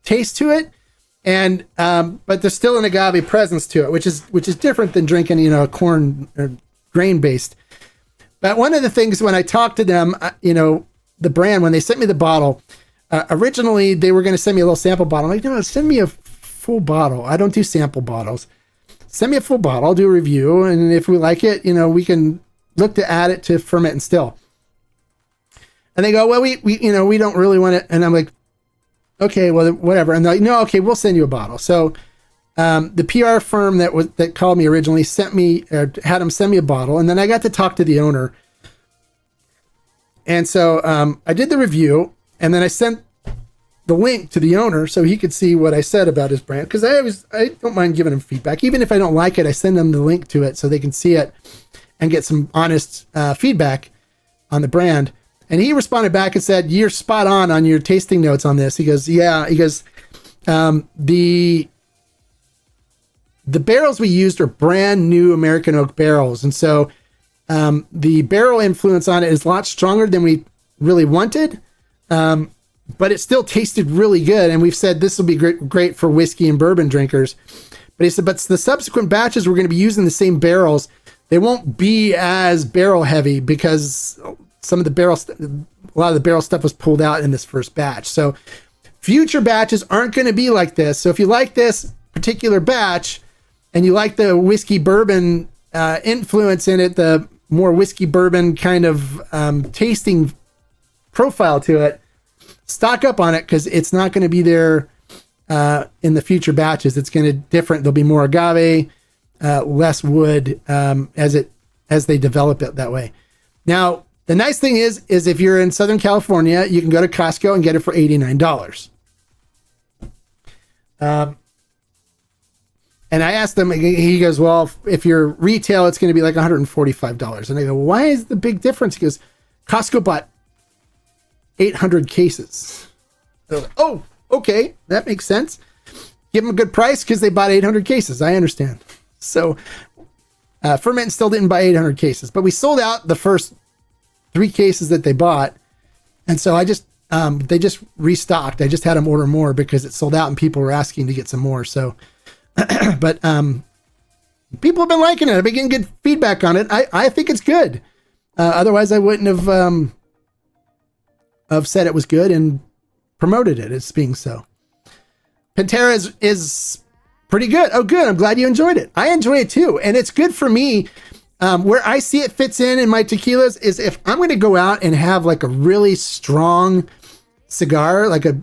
taste to it, and but there's still an agave presence to it, which is different than drinking, you know, a corn or grain based. But one of the things when I talked to them, you know, the brand, when they sent me the bottle, originally they were going to send me a little sample bottle. I'm like, no, send me a full bottle. I don't do sample bottles. Send me a full bottle. I'll do a review, and if we like it, you know, we can look to add it to ferment and still. And they go, well, we you know, we don't really want it. And I'm like, okay, well, whatever. And they're like, no, okay, we'll send you a bottle. So the PR firm that called me originally had them send me a bottle, and then I got to talk to the owner. And so I did the review, and then I sent the link to the owner so he could see what I said about his brand. Because I don't mind giving him feedback. Even if I don't like it, I send them the link to it so they can see it and get some honest feedback on the brand. And he responded back and said, you're spot on your tasting notes on this. He goes, yeah. He goes, the barrels we used are brand new American oak barrels. And so the barrel influence on it is a lot stronger than we really wanted. But it still tasted really good. And we've said this will be great for whiskey and bourbon drinkers. But he said, but the subsequent batches, we're going to be using the same barrels. They won't be as barrel heavy because a lot of the barrel stuff was pulled out in this first batch. So future batches aren't going to be like this. So if you like this particular batch and you like the whiskey bourbon influence in it, the more whiskey bourbon kind of tasting profile to it, stock up on it because it's not going to be there in the future batches. It's going to different. There'll be more agave, less wood as they develop it that way. Now, the nice thing is if you're in Southern California, you can go to Costco and get it for $89. And I asked him, he goes, well, if you're retail, it's going to be like $145. And I go, why is the big difference? He goes, Costco bought 800 cases. They're like, oh, okay, that makes sense. Give them a good price because they bought 800 cases. I understand. So Ferment still didn't buy 800 cases, but we sold out the first 3 cases that they bought. And so they just restocked. I just had them order more because it sold out and people were asking to get some more. So, but people have been liking it. I've been getting good feedback on it. I think it's good. Otherwise I wouldn't have said it was good and promoted it as being so. Pantera is pretty good. Oh, good. I'm glad you enjoyed it. I enjoy it too. And it's good for me. Where I see it fits in my tequilas is if I'm going to go out and have like a really strong cigar, like a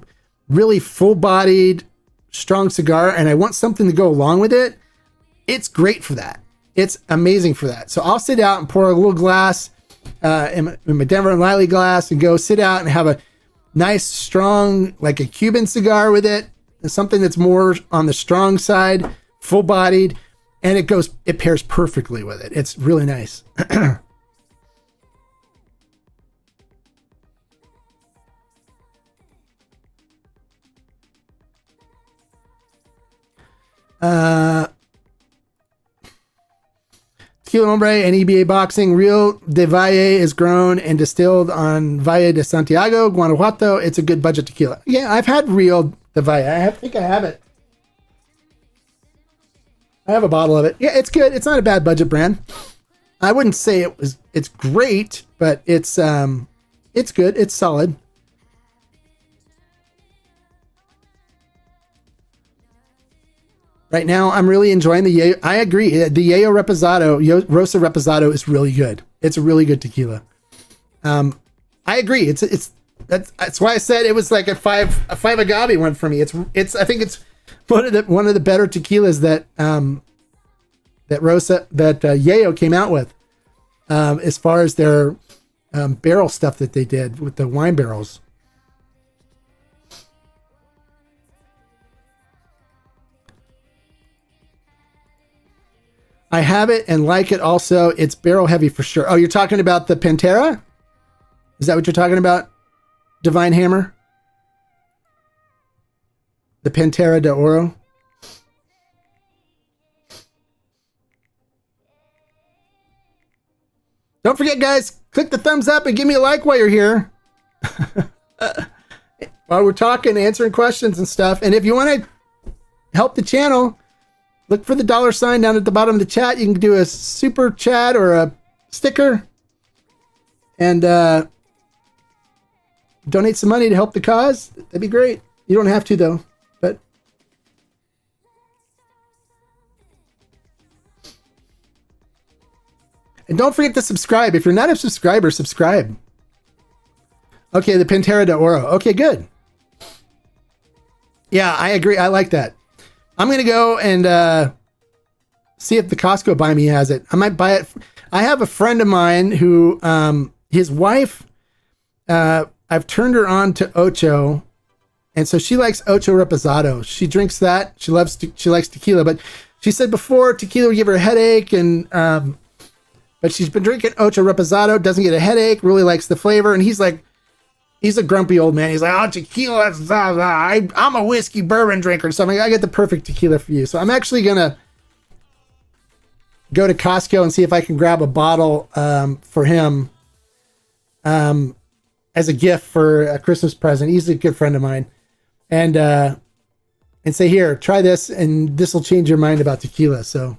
really full-bodied, strong cigar, and I want something to go along with it, it's great for that. It's amazing for that. So I'll sit out and pour a little glass in my Denver and Liley glass and go sit out and have a nice, strong, like a Cuban cigar with it, something that's more on the strong side, full-bodied, and it pairs perfectly with it. It's really nice. Tequila Hombre and EBA Boxing. Real de Valle is grown and distilled on Valle de Santiago, Guanajuato. It's a good budget tequila. Yeah, I've had Real de Valle. I think I have it. I have a bottle of it. Yeah, it's good. It's not a bad budget brand. I wouldn't say it's great, but it's good. It's solid. Right now, I'm really enjoying the Yayo. I agree. The Yayo Reposado, Rosa Reposado is really good. It's a really good tequila. I agree. That's why I said it was like a five agave one for me. I think it's one of the better tequilas that Yayo came out with, as far as their barrel stuff that they did with the wine barrels. I have it and like it also. It's barrel heavy for sure. Oh, you're talking about the Pantera? Is that what you're talking about? Divine Hammer? The Pantera de Oro? Don't forget, guys, click the thumbs up and give me a like while you're here. While we're talking, answering questions and stuff. And if you want to help the channel, look for the $sign down at the bottom of the chat. You can do a super chat or a sticker and donate some money to help the cause. That'd be great. You don't have to, though. But and don't forget to subscribe. If you're not a subscriber, subscribe. Okay, the Pantera de Oro. Okay, good. Yeah, I agree. I like that. I'm going to go and see if the Costco Buy Me has it. I might buy it. I have a friend of mine who, his wife, I've turned her on to Ocho. And so she likes Ocho Reposado. She drinks that. She likes tequila. But she said before tequila would give her a headache. And but she's been drinking Ocho Reposado. Doesn't get a headache. Really likes the flavor. And he's a grumpy old man. He's like, oh, tequila. I'm a whiskey bourbon drinker. So I'm like, I get the perfect tequila for you. So I'm actually going to go to Costco and see if I can grab a bottle for him as a gift for a Christmas present. He's a good friend of mine. And say, here, try this. And this will change your mind about tequila. So.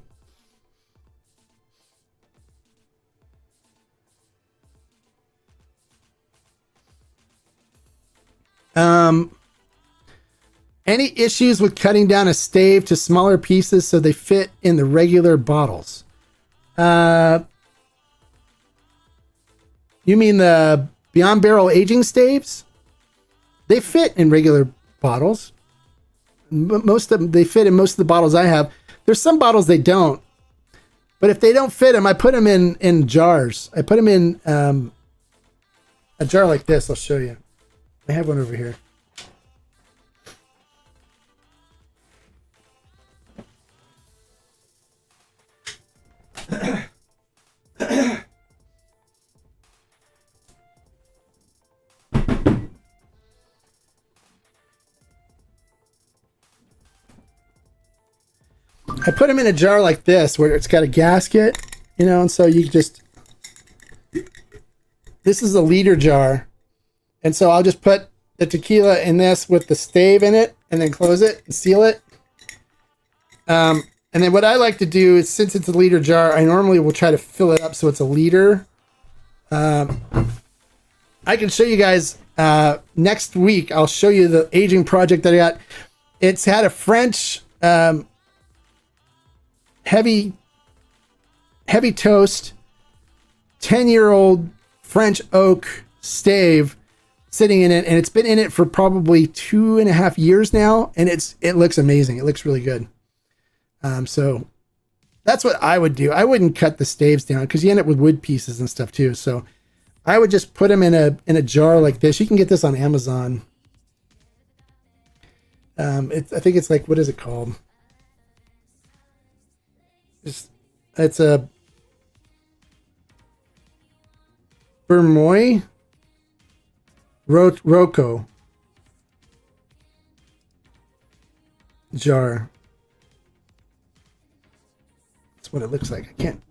Any issues with cutting down a stave to smaller pieces so they fit in the regular bottles? You mean the Beyond Barrel aging staves? They fit in regular bottles. Most of them, they fit in most of the bottles I have. There's some bottles they don't. But if they don't fit them, I put them in jars. I put them in a jar like this. I'll show you. I have one over here. I put them in a jar like this where it's got a gasket, you know, and so you just, this is a liter jar. And so I'll just put the tequila in this with the stave in it and then close it and seal it. And then what I like to do is, since it's a liter jar, I normally will try to fill it up so it's a liter. I can show you guys next week. I'll show you the aging project that I got. It's had a French heavy toast 10-year-old French oak stave sitting in it, and it's been in it for probably 2.5 years now, and it looks amazing. It looks really good. So that's what I would do. I wouldn't cut the staves down because you end up with wood pieces and stuff too. So I would just put them in a jar like this. You can get this on Amazon. I think it's like, what is it called? It's a Vermoy Rocco jar. That's what it looks like. I can't.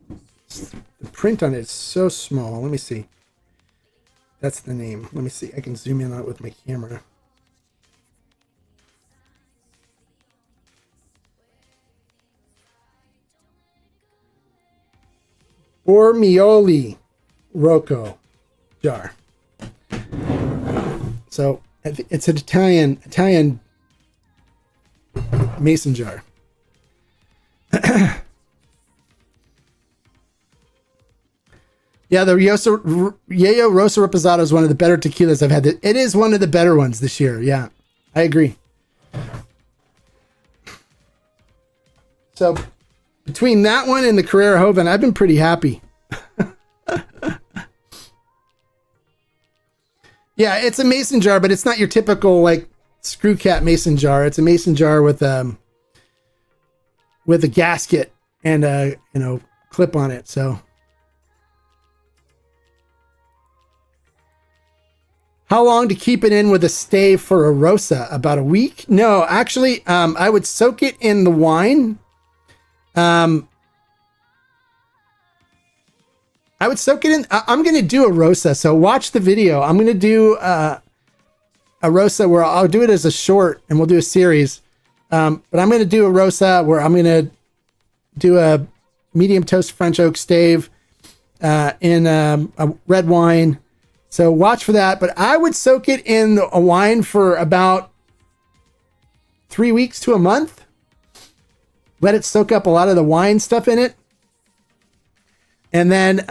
The print on it is so small. Let me see. That's the name. Let me see. I can zoom in on it with my camera. Bormioli Rocco jar. So it's an Italian mason jar. Yeah, the Yayo Rosa Reposado is one of the better tequilas I've had. It is one of the better ones this year. Yeah, I agree. So between that one and the Carrera Joven, I've been pretty happy. Yeah, it's a mason jar, but it's not your typical like screw cap mason jar. It's a mason jar with a gasket and a clip on it. So how long to keep it in with a stave for a Rosa? About a week? No, actually, I would soak it in the wine. I would soak it in. I'm going to do a Rosa. So watch the video. I'm going to do a Rosa where I'll do it as a short and we'll do a series. But I'm going to do a Rosa where I'm going to do a medium toast French oak stave in a red wine. So watch for that. But I would soak it in a wine for about 3 weeks to a month. Let it soak up a lot of the wine stuff in it. And then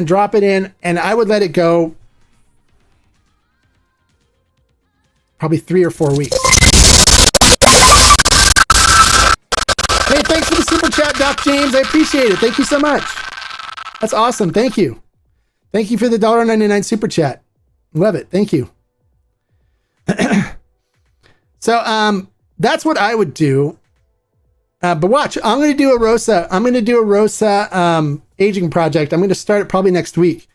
drop it in, and I would let it go probably 3 or 4 weeks. Hey, thanks for the super chat, Doc James. I appreciate it. Thank you so much. That's awesome. Thank you. Thank you for the $1.99 super chat. Love it. Thank you. So that's what I would do. But watch, I'm going to do a Rosa. I'm going to do a Rosa aging project. I'm going to start it probably next week.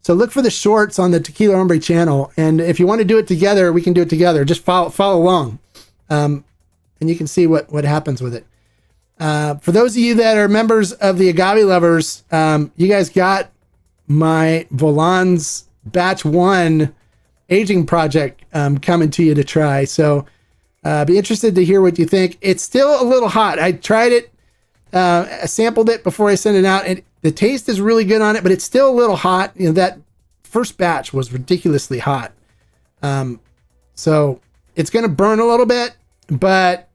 So look for the shorts on the Tequila Hombre channel. And if you want to do it together, we can do it together. Just follow along. And you can see what happens with it. For those of you that are members of the Agave Lovers, you guys got my Volans Batch 1 aging project coming to you to try. So be interested to hear what you think. It's still a little hot. I tried it. I sampled it before I sent it out, and the taste is really good on it, but it's still a little hot. You know, that first batch was ridiculously hot. So it's going to burn a little bit, but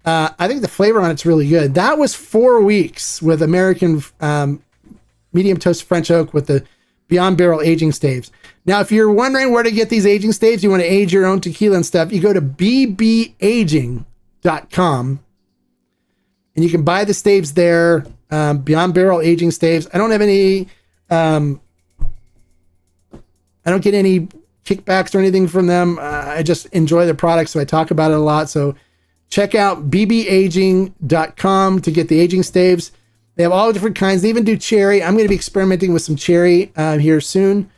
I think the flavor on it's really good. That was 4 weeks with American medium toast French oak with the Beyond Barrel aging staves. Now, if you're wondering where to get these aging staves, you want to age your own tequila and stuff, you go to bbaging.com and you can buy the staves there. Beyond Barrel aging staves. I don't have any, I don't get any kickbacks or anything from them. I just enjoy the product, so I talk about it a lot. So check out bbaging.com to get the aging staves. They have all different kinds. They even do cherry. I'm going to be experimenting with some cherry here soon.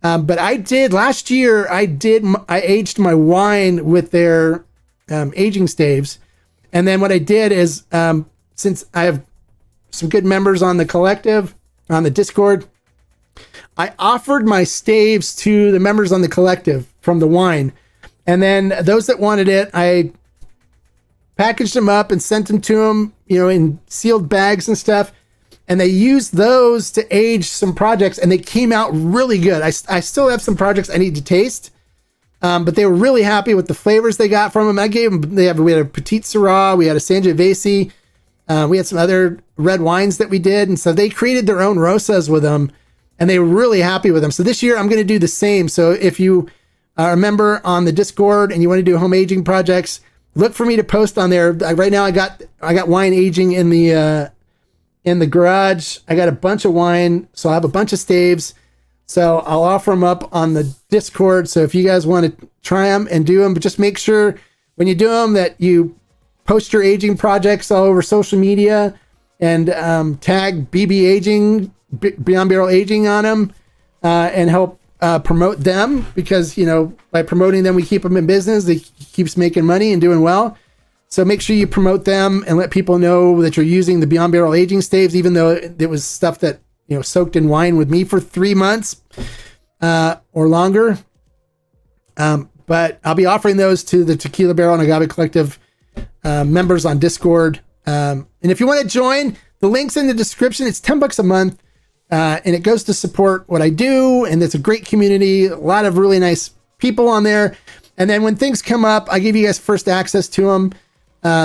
But I did last year. I aged my wine with their aging staves. And then what I did is, since I have some good members on the collective, on the Discord, I offered my staves to the members on the collective from the wine. And then those that wanted it, I packaged them up and sent them to them, in sealed bags and stuff. And they used those to age some projects, and they came out really good. I still have some projects I need to taste, but they were really happy with the flavors they got from them. I gave them, we had a Petite Syrah, we had a Sangiovese, we had some other red wines that we did. And so they created their own Rosas with them, and they were really happy with them. So this year I'm going to do the same. So if you are a member on the Discord and you want to do home aging projects, look for me to post on there. Right now I got wine aging in the garage. I got a bunch of wine, so I have a bunch of staves. So I'll offer them up on the Discord. So if you guys want to try them and do them, but just make sure when you do them that you post your aging projects all over social media and tag BB Aging, Beyond Barrel Aging on them, and help promote them, because by promoting them we keep them in business. They keeps making money and doing well. So make sure you promote them and let people know that you're using the Beyond Barrel aging staves, even though it was stuff that, soaked in wine with me for 3 months or longer. But I'll be offering those to the Tequila Barrel and Agave Collective members on Discord. And if you want to join, the link's in the description. It's $10 a month. And it goes to support what I do. And it's a great community, a lot of really nice people on there. And then when things come up, I give you guys first access to them.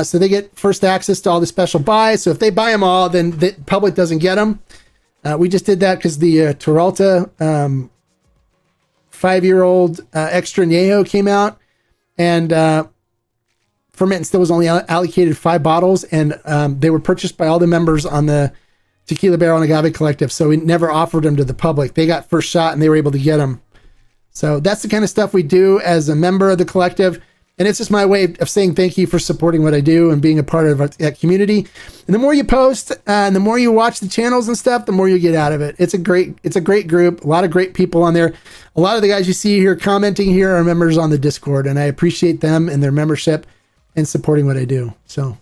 So they get first access to all the special buys. So if they buy them all, then the public doesn't get them. We just did that because the Toralta 5-year-old extra añejo came out, and Ferment and Still was only allocated 5 bottles, and they were purchased by all the members on the Tequila Barrel and Agave Collective. So we never offered them to the public. They got first shot and they were able to get them. So that's the kind of stuff we do as a member of the collective. And it's just my way of saying thank you for supporting what I do and being a part of that community. And the more you post and the more you watch the channels and stuff, the more you get out of it. It's a great group. A lot of great people on there. A lot of the guys you see here commenting here are members on the Discord, and I appreciate them and their membership and supporting what I do. So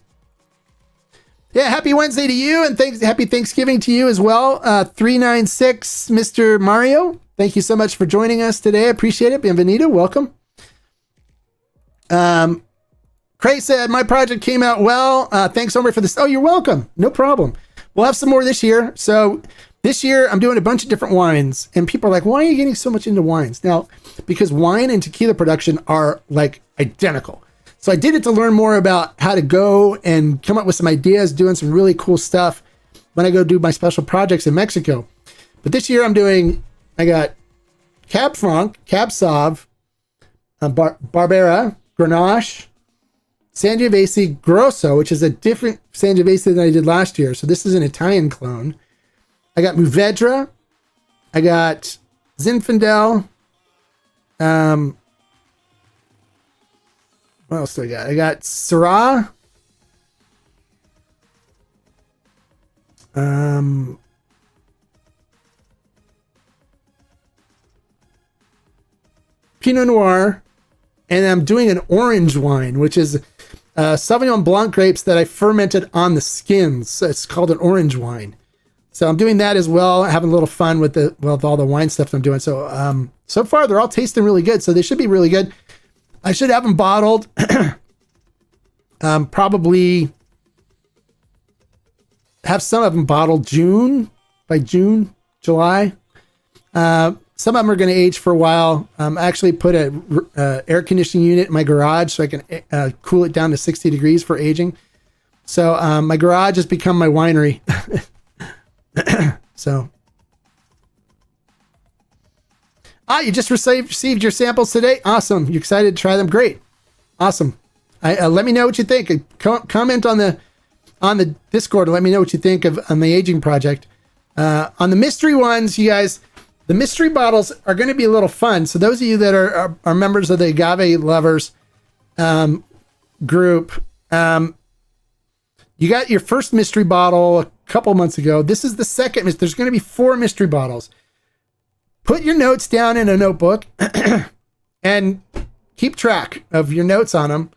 yeah, happy Wednesday to you, and happy Thanksgiving to you as well. 396 Mr. Mario. Thank you so much for joining us today. I appreciate it. Bienvenido. Welcome. Craig said, my project came out well. Thanks, Hombre, for this. Oh, you're welcome. No problem. We'll have some more this year. So this year I'm doing a bunch of different wines, and people are like, why are you getting so much into wines? Now, because wine and tequila production are like identical. So I did it to learn more about how to go and come up with some ideas, doing some really cool stuff when I go do my special projects in Mexico. But this year I got Cab Franc, Cab Sauv, Barbera, Grenache, Sangiovese Grosso, which is a different Sangiovese than I did last year. So this is an Italian clone. I got Mourvedre. I got Zinfandel. What else do I got? I got Syrah. Pinot Noir. And I'm doing an orange wine, which is Sauvignon Blanc grapes that I fermented on the skins. So it's called an orange wine. So I'm doing that as well, having a little fun with all the wine stuff I'm doing. So so far they're all tasting really good, so they should be really good. I should have them bottled probably have some of them bottled by June, July. Some of them are going to age for a while. I actually put a air conditioning unit in my garage so I can cool it down to 60 degrees for aging. So my garage has become my winery. So, you just received your samples today. Awesome. You excited to try them? Great. Awesome. Let me know what you think. Comment on the Discord and let me know what you think on the aging project. On the mystery ones, you guys, the mystery bottles are going to be a little fun. So those of you that are members of the Agave Lovers group, you got your first mystery bottle a couple months ago. This is the second. There's going to be 4 mystery bottles. Put your notes down in a notebook and keep track of your notes on them.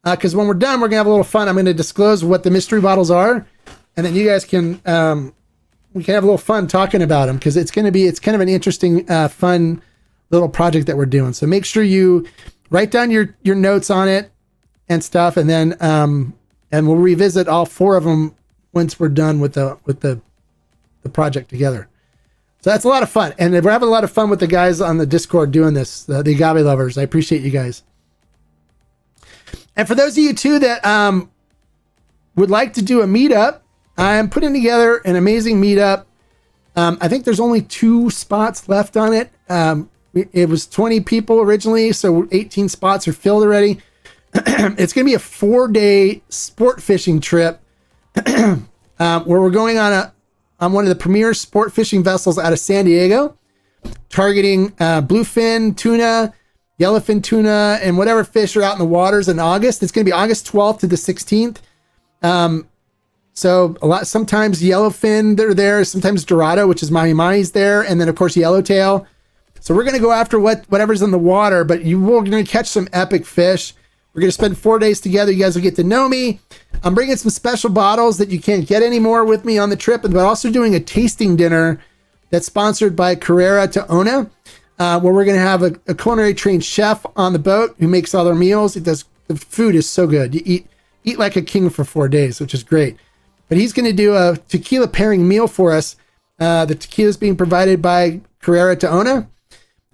because when we're done, we're gonna have a little fun. I'm gonna disclose what the mystery bottles are, and then you guys can we can have a little fun talking about them, because it's kind of an interesting, fun little project that we're doing. So make sure you write down your notes on it and stuff, and then and we'll revisit all 4 of them once we're done with the project together. So that's a lot of fun, and we're having a lot of fun with the guys on the Discord doing this. The agave lovers, I appreciate you guys. And for those of you too that would like to do a meetup, I am putting together an amazing meetup. I think there's only 2 spots left on it. It was 20 people originally, so 18 spots are filled already. It's going to be a 4-day sport fishing trip where we're going on one of the premier sport fishing vessels out of San Diego, targeting bluefin tuna, yellowfin tuna, and whatever fish are out in the waters in August. It's going to be August 12th to the 16th. So sometimes yellowfin, they're there. Sometimes dorado, which is mahi-mahi's there. And then of course, yellowtail. So we're going to go after whatever's in the water, but we're going to catch some epic fish. We're going to spend 4 days together. You guys will get to know me. I'm bringing some special bottles that you can't get anymore with me on the trip, but also doing a tasting dinner that's sponsored by Carrera to Ona, where we're going to have a culinary trained chef on the boat who makes all their meals. The food is so good. You eat like a king for 4 days, which is great. But he's going to do a tequila pairing meal for us. The tequila is being provided by Carrera to Ona.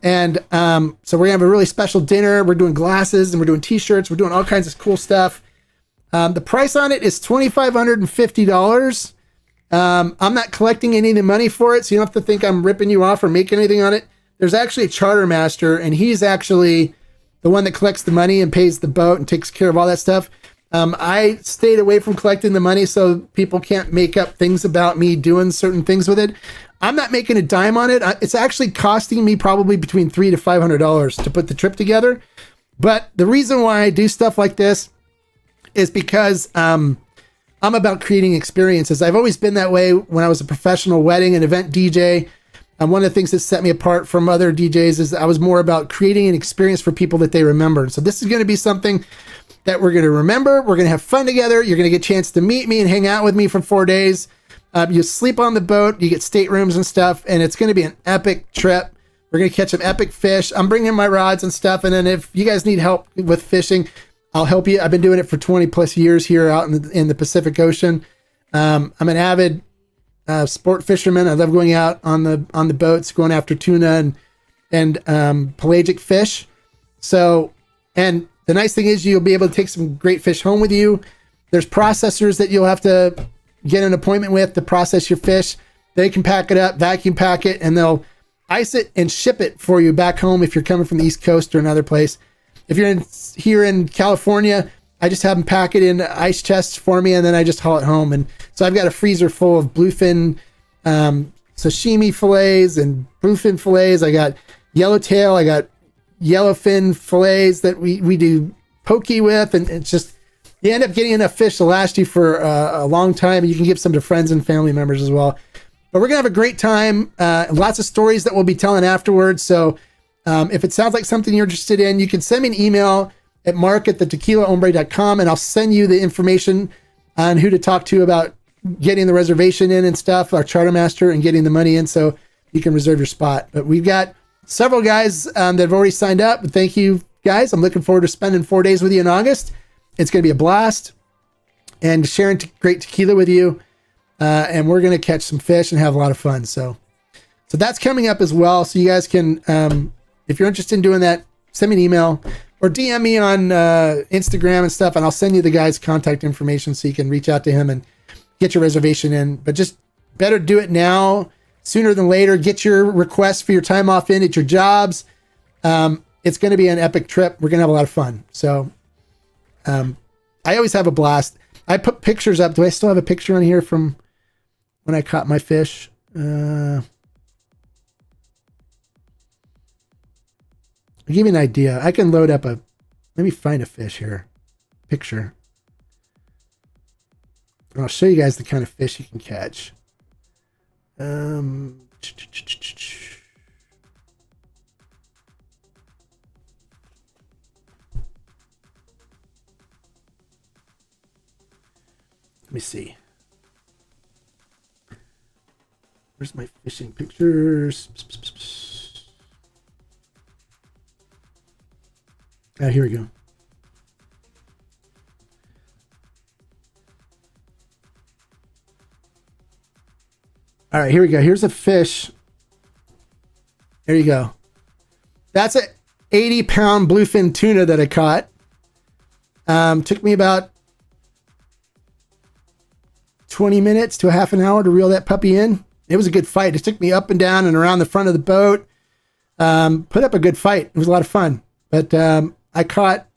And so we're going to have a really special dinner. We're doing glasses and we're doing t-shirts. We're doing all kinds of cool stuff. The price on it is $2,550. I'm not collecting any of the money for it, so you don't have to think I'm ripping you off or making anything on it. There's actually a charter master, and he's actually the one that collects the money and pays the boat and takes care of all that stuff. I stayed away from collecting the money so people can't make up things about me doing certain things with it. I'm not making a dime on it. It's actually costing me probably between $300 to $500 to put the trip together. But the reason why I do stuff like this is because I'm about creating experiences. I've always been that way when I was a professional wedding and event DJ. One of the things that set me apart from other DJs is I was more about creating an experience for people that they remember. So this is going to be something that we're going to remember. We're going to have fun together. You're going to get a chance to meet me and hang out with me for 4 days. You sleep on the boat, you get staterooms and stuff, and it's going to be an epic trip. We're going to catch some epic fish. I'm bringing my rods and stuff, and then if you guys need help with fishing, I'll help you. I've been doing it for 20 plus years here out in the Pacific Ocean. I'm an avid sport fisherman. I love going out on the boats, going after tuna and pelagic fish. So, and the nice thing is you'll be able to take some great fish home with you. There's processors that you'll have to get an appointment with to process your fish. They can pack it up, vacuum pack it, and they'll ice it and ship it for you back home if you're coming from the East Coast or another place. If you're here in California, I just have them pack it in ice chests for me, and then I just haul it home. And so I've got a freezer full of bluefin sashimi fillets and bluefin fillets. I got yellowtail. I got yellowfin fillets that we do poke with, and it's just, you end up getting enough fish to last you for a long time, and you can give some to friends and family members as well. But we're going to have a great time. Lots of stories that we'll be telling afterwards. So if it sounds like something you're interested in, you can send me an email at mark@tequilahombre.com, and I'll send you the information on who to talk to about getting the reservation in and stuff, our charter master, and getting the money in so you can reserve your spot. But we've got several guys that have already signed up. Thank you, guys. I'm looking forward to spending 4 days with you in August. It's going to be a blast and sharing great tequila with you. And we're going to catch some fish and have a lot of fun. So that's coming up as well. So you guys can, if you're interested in doing that, send me an email or DM me on Instagram and stuff, and I'll send you the guy's contact information so you can reach out to him and get your reservation in. But just better do it now sooner than later. Get your requests for your time off in at your jobs. It's going to be an epic trip. We're going to have a lot of fun. So I always have a blast. I put pictures up. Do I still have a picture on here from when I caught my fish? I'll give you an idea. I can load up let me find a fish here. Picture. I'll show you guys the kind of fish you can catch. Let me see. Where's my fishing pictures? Ah, here we go. All right, here we go. Here's a fish. There you go. That's a 80-pound bluefin tuna that I caught. Took me about 20 minutes to a half an hour to reel that puppy in. It was a good fight. It took me up and down and around the front of the boat. Put up a good fight. It was a lot of fun. But I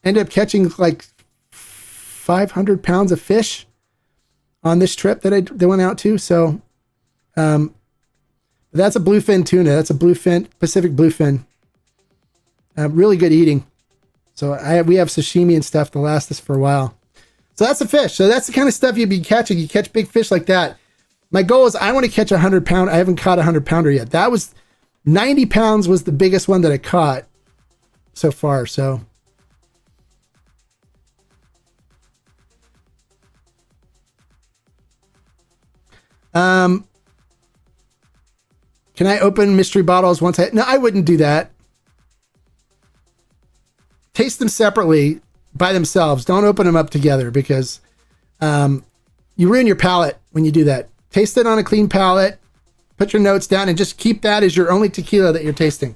ended up catching like 500 pounds of fish on this trip that went out to. So that's a bluefin tuna. That's a Pacific bluefin. Really good eating. So we have sashimi and stuff to last us for a while. So that's a fish. So that's the kind of stuff you'd be catching. You catch big fish like that. My goal is I want to catch 100-pound. I haven't caught a 100-pounder yet. That was 90 pounds was the biggest one that I caught so far. So can I open mystery bottles once no, I wouldn't do that. Taste them separately by themselves. Don't open them up together because you ruin your palate when you do that. Taste it on a clean palate, put your notes down, and just keep that as your only tequila that you're tasting.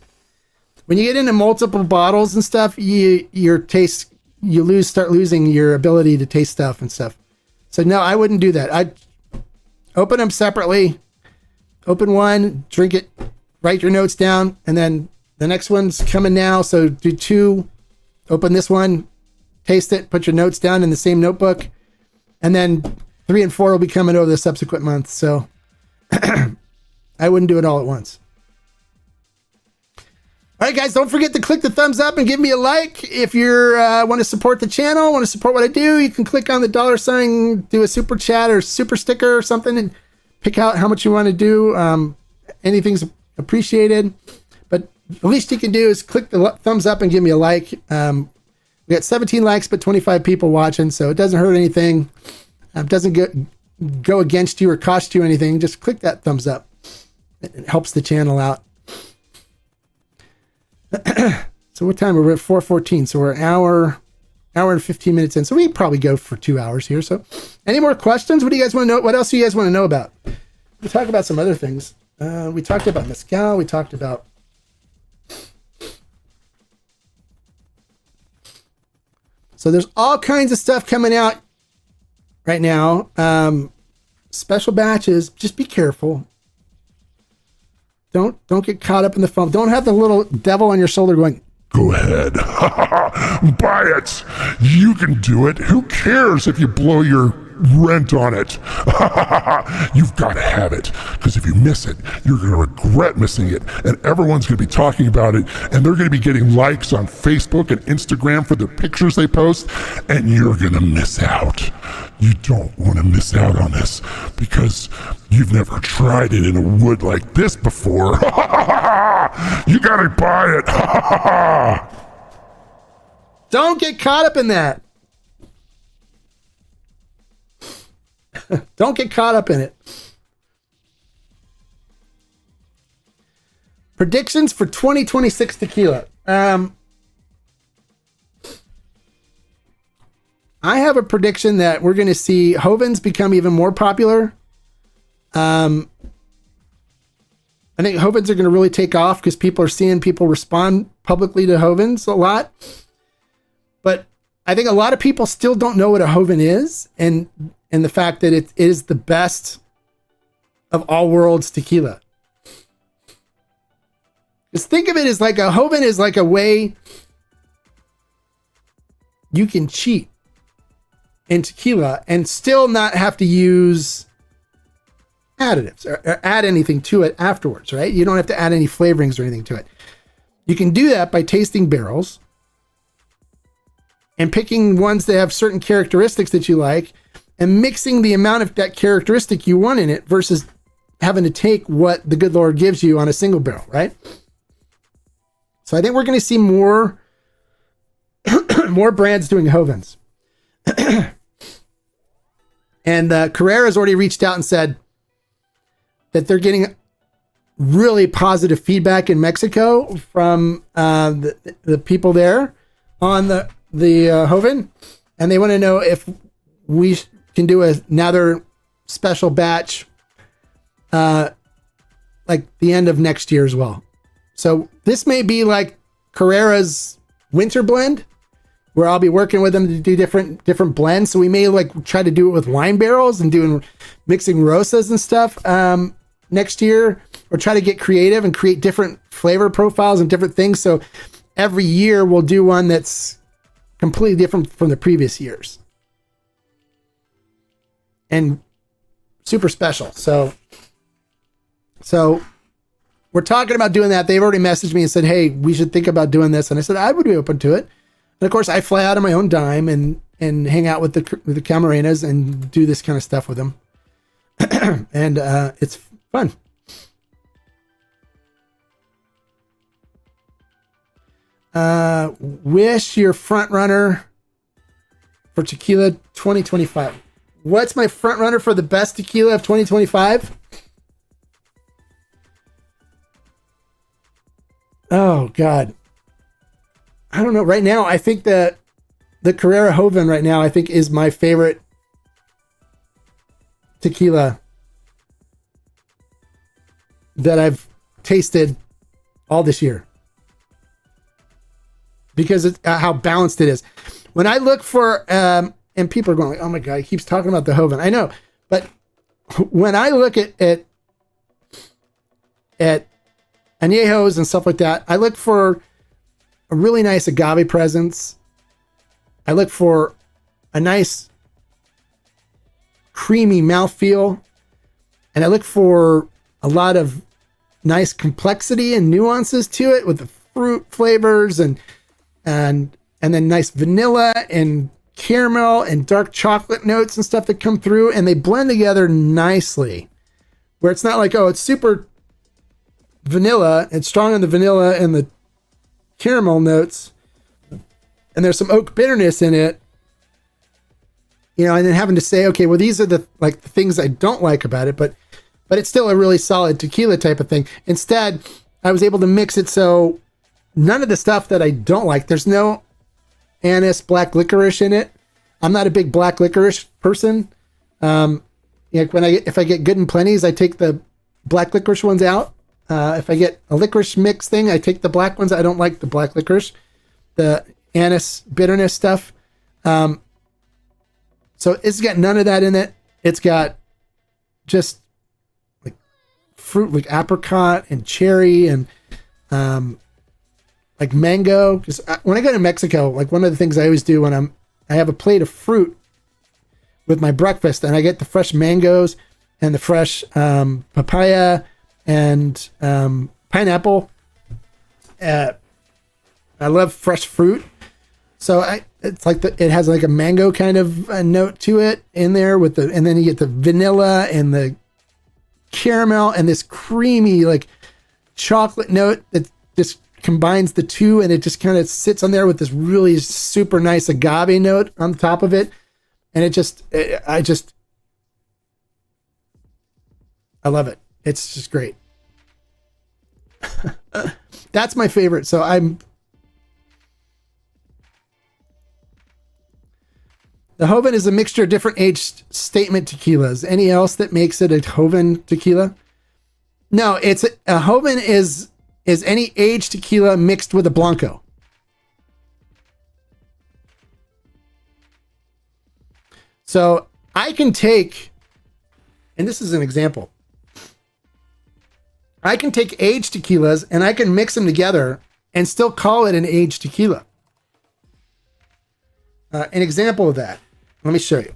When you get into multiple bottles and stuff, you start losing your ability to taste stuff and stuff. So no, I wouldn't do that. I'd open them separately. Open one, drink it, write your notes down, and then the next one's coming now. So do two, open this one, taste it, put your notes down in the same notebook, and then 3 and 4 will be coming over the subsequent months. So I wouldn't do it all at once. All right, guys, don't forget to click the thumbs up and give me a like. If you want to support the channel, want to support what I do, you can click on the $sign, do a super chat or super sticker or something, and pick out how much you want to do. Anything's appreciated, but the least you can do is click the thumbs up and give me a like. We got 17 likes, but 25 people watching, so it doesn't hurt anything. It doesn't go against you or cost you anything. Just click that thumbs up. It helps the channel out. So what time? We're at 4:14, so we're an hour and 15 minutes in. So we probably go for 2 hours here. So any more questions? What do you guys want to know? What else do you guys want to know about? We talked about some other things. We talked about mezcal. We talked about so there's all kinds of stuff coming out right now. Special batches. Just be careful. Don't get caught up in the foam. Don't have the little devil on your shoulder going, go ahead. Buy it. You can do it. Who cares if you blow your rent on it? You've got to have it. Because if you miss it, you're going to regret missing it. And everyone's going to be talking about it. And they're going to be getting likes on Facebook and Instagram for the pictures they post. And you're going to miss out. You don't want to miss out on this because you've never tried it in a wood like this before. You got to buy it. Don't get caught up in that. Don't get caught up in it. Predictions for 2026 tequila. I have a prediction that we're going to see Hovens become even more popular. I think Hovens are going to really take off because people are seeing people respond publicly to Hovens a lot. But I think a lot of people still don't know what a Hoven is, and the fact that it is the best of all worlds tequila. Just think of it as like a Hoven is like a way you can cheat in tequila and still not have to use additives or add anything to it afterwards, right? You don't have to add any flavorings or anything to it. You can do that by tasting barrels and picking ones that have certain characteristics that you like and mixing the amount of that characteristic you want in it versus having to take what the good Lord gives you on a single barrel, right? So I think we're going to see more brands doing Hovens. And Carrera's already reached out and said that they're getting really positive feedback in Mexico from the people there on the Joven, and they want to know if we can do another special batch like the end of next year as well. So this may be like Carrera's winter blend, where I'll be working with them to do different blends. So we may like try to do it with wine barrels and mixing rosas and stuff next year, or try to get creative and create different flavor profiles and different things. So every year we'll do one that's completely different from the previous years and super special. So we're talking about doing that. They've already messaged me and said, hey, we should think about doing this. And I said, I would be open to it. And of course I fly out on my own dime and hang out with the Camarenas and do this kind of stuff with them. And it's fun. Wish your front runner for tequila 2025. What's my front runner for the best tequila of 2025? Oh God. I don't know. Right now, I think that the Carrera Joven right now, I think is my favorite tequila that I've tasted all this year. Because it's how balanced it is. When I look for, and people are going like, oh my God, he keeps talking about the Joven. I know, but when I look at añejos and stuff like that, I look for a really nice agave presence. I look for a nice creamy mouthfeel, and I look for a lot of nice complexity and nuances to it with the fruit flavors and then nice vanilla and caramel and dark chocolate notes and stuff that come through, and they blend together nicely, where it's not like, oh, it's super vanilla, it's strong on the vanilla and the caramel notes, and there's some oak bitterness in it, and then having to say, okay, well, these are the things I don't like about it, but it's still a really solid tequila type of thing. Instead, I was able to mix it so none of the stuff that I don't like, there's no anise, black licorice in it. I'm not a big black licorice person. If I get Good and Plenty's, I take the black licorice ones out. If I get a licorice mix thing, I take the black ones. I don't like the black licorice, the anise bitterness stuff. So it's got none of that in it. It's got just like fruit, like apricot and cherry and like mango. Because when I go to Mexico, like one of the things I always do when I have a plate of fruit with my breakfast, and I get the fresh mangoes and the fresh papaya and pineapple. I love fresh fruit, so it's like it has like a mango kind of a note to it in there and then you get the vanilla and the caramel and this creamy like chocolate note that just combines the two, and it just kind of sits on there with this really super nice agave note on top of it, and I love it. It's just great. That's my favorite. So the Joven is a mixture of different age statement tequilas. Any else that makes it a Joven tequila? No, it's a Joven is any aged tequila mixed with a Blanco. So I can take, and this is an example, I can take aged tequilas and I can mix them together and still call it an aged tequila. An example of that, let me show you.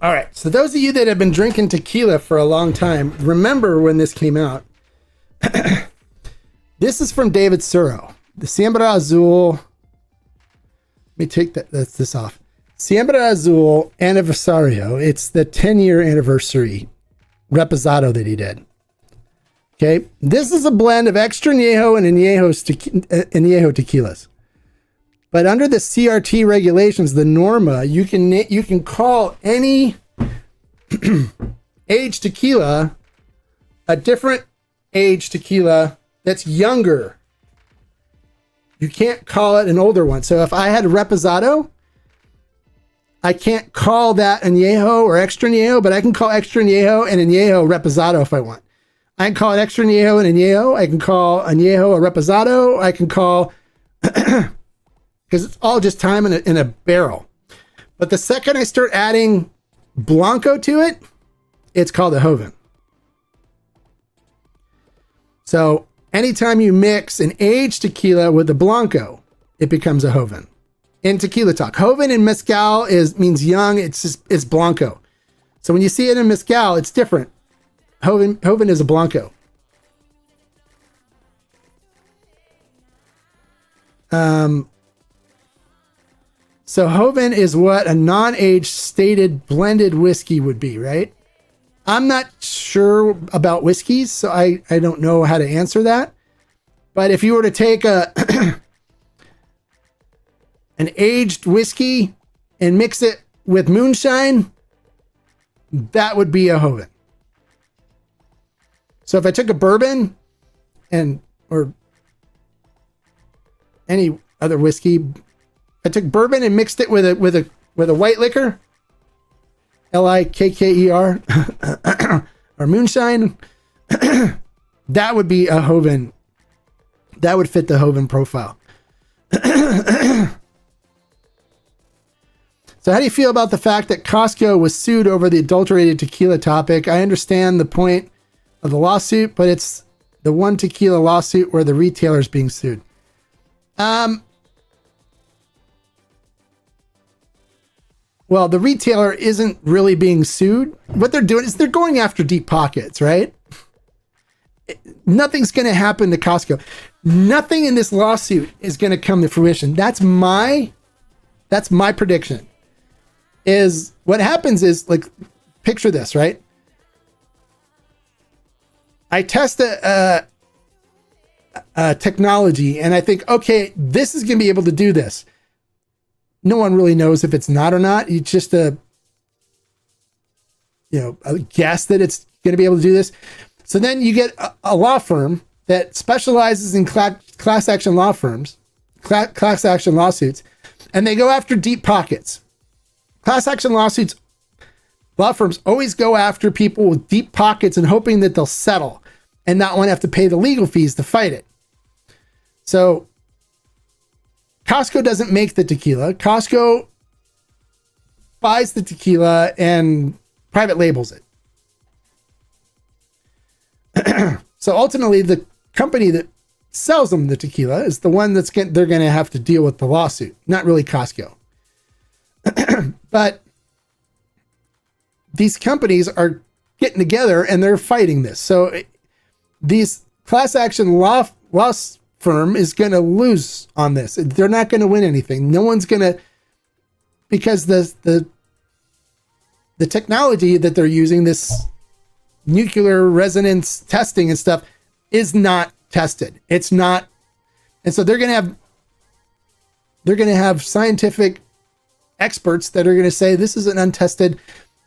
All right. So those of you that have been drinking tequila for a long time, remember when this came out. This is from David Suro. The Siembra Azul. Let me take this off. Siembra Azul Anniversario. It's the 10-year anniversary reposado that he did. Okay. This is a blend of extra añejo and añejo tequilas. But under the CRT regulations, the Norma, you can call any aged tequila a different aged tequila that's younger. You can't call it an older one. So if I had a reposado, I can't call that añejo or extra añejo, but I can call extra añejo and añejo reposado if I want. I can call it extra añejo and añejo. I can call añejo a reposado. I can call... because it's all just time in a barrel. But the second I start adding Blanco to it, it's called a Joven. So anytime you mix an aged tequila with a Blanco, it becomes a Joven. In tequila talk, Joven in Mezcal means young. It's Blanco. So when you see it in Mezcal, it's different. Joven is a Blanco. So Joven is what a non-aged stated blended whiskey would be, right? I'm not sure about whiskeys, so I don't know how to answer that. But if you were to take an aged whiskey and mix it with moonshine, that would be a Joven. So if I took a bourbon or any other whiskey, I took bourbon and mixed it with a white liquor, Likker, or moonshine, that would be a Joven. That would fit the Joven profile. So how do you feel about the fact that Costco was sued over the adulterated tequila topic? I understand the point of the lawsuit, but it's the one tequila lawsuit where the retailer is being sued. Well, the retailer isn't really being sued. What they're doing is they're going after deep pockets, right? Nothing's going to happen to Costco. Nothing in this lawsuit is going to come to fruition. That's my prediction. Is what happens is, like, picture this, right? I test a technology and I think, okay, this is going to be able to do this. No one really knows if it's not or not. It's just a guess that it's going to be able to do this. So then you get a law firm that specializes in class action lawsuits, and they go after deep pockets. Class action lawsuits, law firms always go after people with deep pockets and hoping that they'll settle and not want to have to pay the legal fees to fight it. So Costco doesn't make the tequila. Costco buys the tequila and private labels it. So ultimately, the company that sells them the tequila is the one they're going to have to deal with the lawsuit, not really Costco. But these companies are getting together and they're fighting this. So these class action law firm is going to lose on this. They're not going to win anything. No one's going to, because the technology that they're using, this nuclear resonance testing and stuff, is not tested. It's not. And so they're going to have scientific experts that are going to say this is an untested,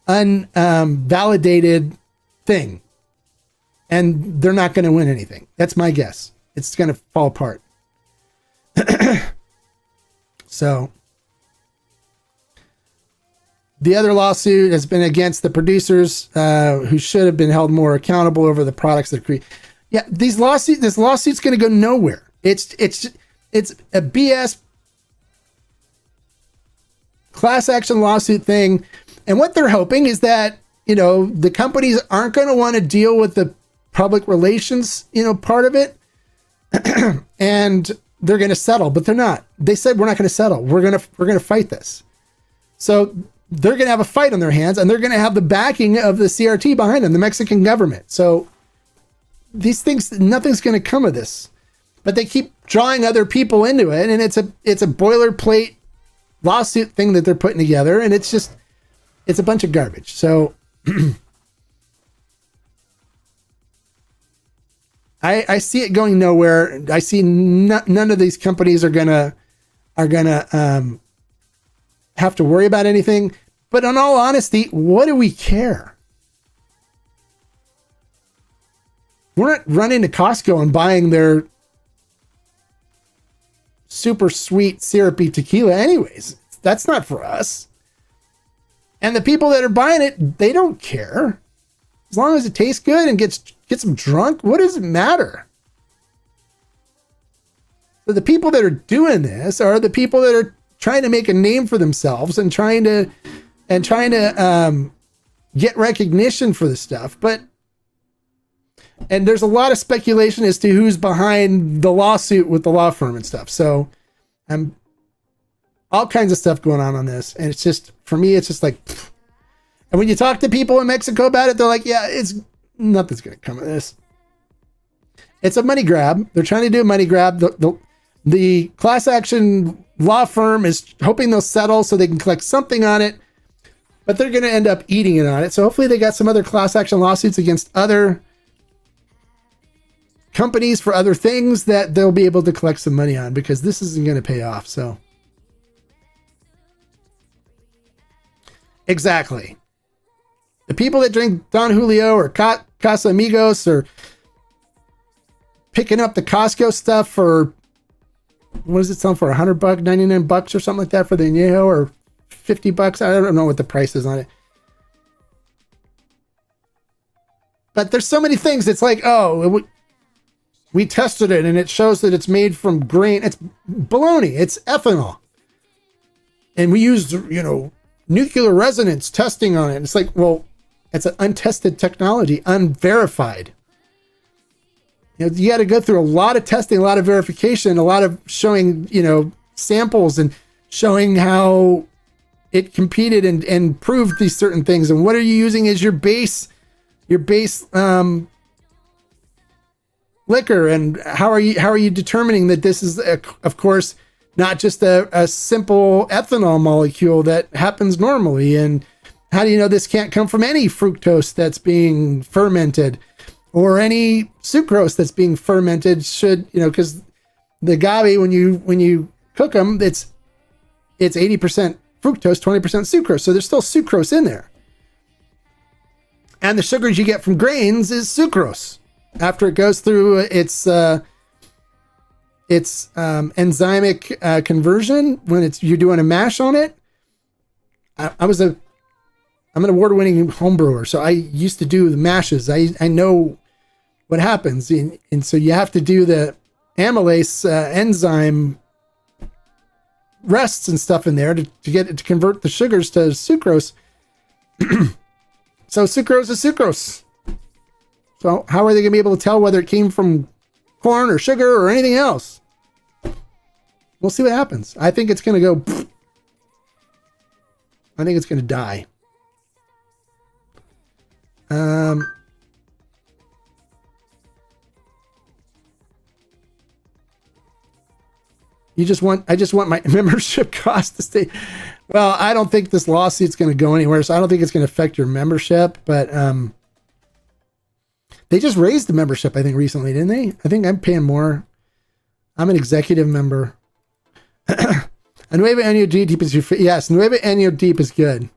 unvalidated thing. And they're not going to win anything. That's my guess. It's going to fall apart. So the other lawsuit has been against the producers who should have been held more accountable over the products that create. Yeah, this lawsuit's going to go nowhere. It's a BS class action lawsuit thing. And what they're hoping is that, the companies aren't going to want to deal with the public relations, part of it. And they're going to settle, but they're not. They said, we're not going to settle. We're going to fight this. So they're going to have a fight on their hands, and they're going to have the backing of the CRT behind them, the Mexican government. So these things, nothing's going to come of this, but they keep drawing other people into it. And it's a boilerplate lawsuit thing that they're putting together. And it's a bunch of garbage. So I see it going nowhere. I see none of these companies are gonna have to worry about anything. But in all honesty, what do we care? We're not running to Costco and buying their super sweet syrupy tequila anyways. That's not for us. And the people that are buying it, they don't care. As long as it tastes good and gets them drunk, what does it matter? So the people that are doing this are the people that are trying to make a name for themselves and trying to get recognition for the stuff. And there's a lot of speculation as to who's behind the lawsuit with the law firm and stuff. So all kinds of stuff going on this. And it's just, for me, it's just like, pfft. And when you talk to people in Mexico about it, they're like, yeah, nothing's going to come of this. It's a money grab. They're trying to do a money grab. The class action law firm is hoping they'll settle so they can collect something on it, but they're going to end up eating it on it. So hopefully they got some other class action lawsuits against other companies for other things that they'll be able to collect some money on, because this isn't going to pay off. So exactly. The people that drink Don Julio or Casamigos or picking up the Costco stuff for, what does it sell for? $100, $99 or something like that for the añejo, or $50. I don't know what the price is on it. But there's so many things. It's like, oh, we tested it and it shows that it's made from grain. It's baloney. It's ethanol. And we used, nuclear resonance testing on it. It's like, well, it's an untested technology, unverified. You got to go through a lot of testing, a lot of verification, a lot of showing, samples and showing how it competed and proved these certain things. And what are you using as your base liquor? And how are you determining that this is, of course, not just a simple ethanol molecule that happens normally? And how do you know this can't come from any fructose that's being fermented, or any sucrose that's being fermented? Because the agave, when you cook them, it's 80% fructose, 20% sucrose. So there's still sucrose in there. And the sugars you get from grains is sucrose after it goes through its enzymic conversion. When you're doing a mash on it. I'm an award-winning home brewer, so I used to do the mashes. I know what happens. And so you have to do the amylase enzyme rests and stuff in there to get it to convert the sugars to sucrose. So sucrose is sucrose. So how are they going to be able to tell whether it came from corn or sugar or anything else? We'll see what happens. I think it's going to go. I think it's going to die. I just want my membership cost to stay. Well, I don't think this lawsuit's going to go anywhere, so I don't think it's going to affect your membership, but, they just raised the membership, I think, recently, didn't they? I think I'm paying more. I'm an executive member. Nueva Año Deep is yes, Nueva Año Deep is good.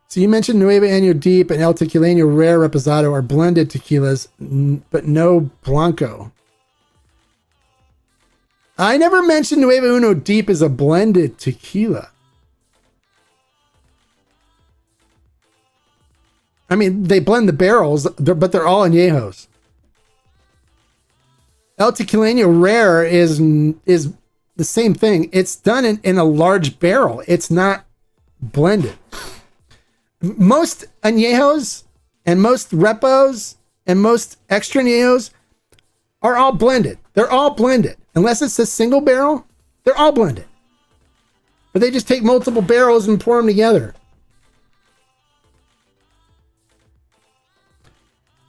So you mentioned Nueva Año Deep and El Tequileño Rare Reposado are blended tequilas, but no Blanco. I never mentioned Nueva Uno Deep is a blended tequila. I mean, they blend the barrels, but they're all añejos. El Tequileño Rare is the same thing. It's done in a large barrel. It's not blended. Most añejos and most repos and most extra añejos are all blended. They're all blended. Unless it's a single barrel, they're all blended. But they just take multiple barrels and pour them together.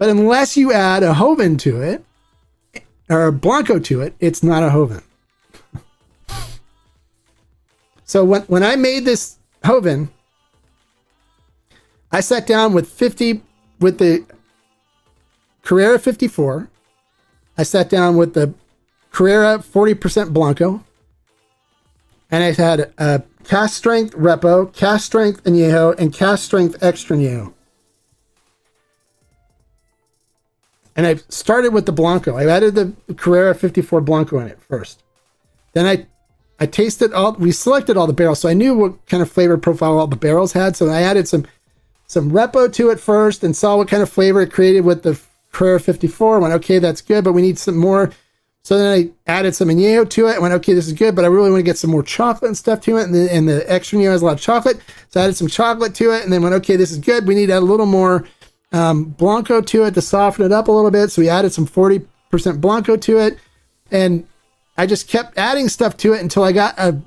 But unless you add a Joven to it, or a Blanco to it, it's not a Joven. So when I made this Joven, I sat down with the Carrera 54. I sat down with the Carrera 40% Blanco. And I had a cast strength Repo, cast strength Añejo, and cast strength Extra Añejo. And I started with the Blanco. I added the Carrera 54 Blanco in it first. Then I tasted we selected all the barrels, so I knew what kind of flavor profile all the barrels had. So I added some Repo to it first and saw what kind of flavor it created with the Carrera 54. Went, okay, that's good, but we need some more. So then I added some Añejo to it. Went, okay, this is good, but I really want to get some more chocolate and stuff to it. And the Extra Añejo has a lot of chocolate. So I added some chocolate to it and then went, okay, this is good. We need to add a little more Blanco to it to soften it up a little bit. So we added some 40% Blanco to it. And I just kept adding stuff to it until I got a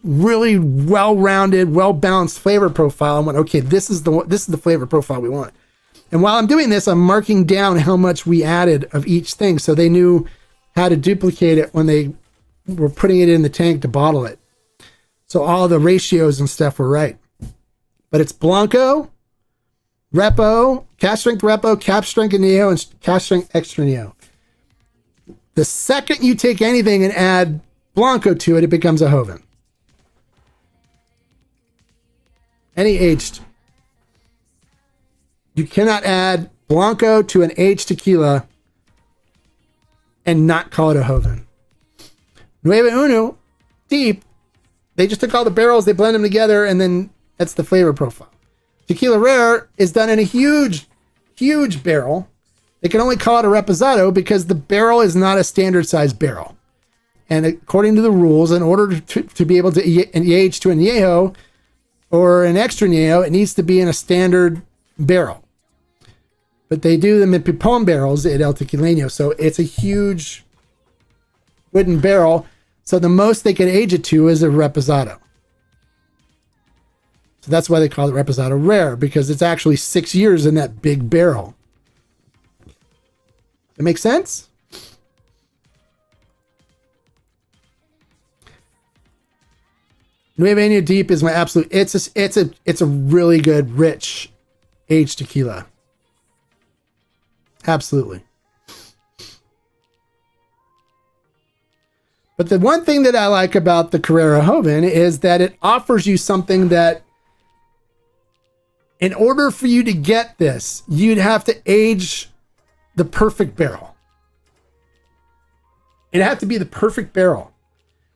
really well-rounded, well-balanced flavor profile. And went, okay, this is the flavor profile we want. And while I'm doing this, I'm marking down how much we added of each thing, so they knew how to duplicate it when they were putting it in the tank to bottle it. So all the ratios and stuff were right. But it's Blanco, Repo, cast strength Repo, cap strength Añejo, and cast strength Extra Añejo. The second you take anything and add Blanco to it, it becomes a Joven. Any aged. You cannot add Blanco to an aged tequila and not call it a Joven. Nueve Uno, deep, they just took all the barrels, they blend them together, and then that's the flavor profile. Tequila Rare is done in a huge, huge barrel. They can only call it a reposado because the barrel is not a standard size barrel. And according to the rules, in order to be able to age to an Añejo or an Extra Añejo, it needs to be in a standard barrel. But they do them in Pipon barrels at El Tequileño. So it's a huge wooden barrel. So the most they can age it to is a reposado. So that's why they call it Reposado Rare, because it's actually 6 years in that big barrel. That makes sense? Nueve Año Deep is my absolute. It's a really good, rich aged tequila. Absolutely. But the one thing that I like about the Carrera Joven is that it offers you something that, in order for you to get this, you'd have to age the perfect barrel. It'd have to be the perfect barrel,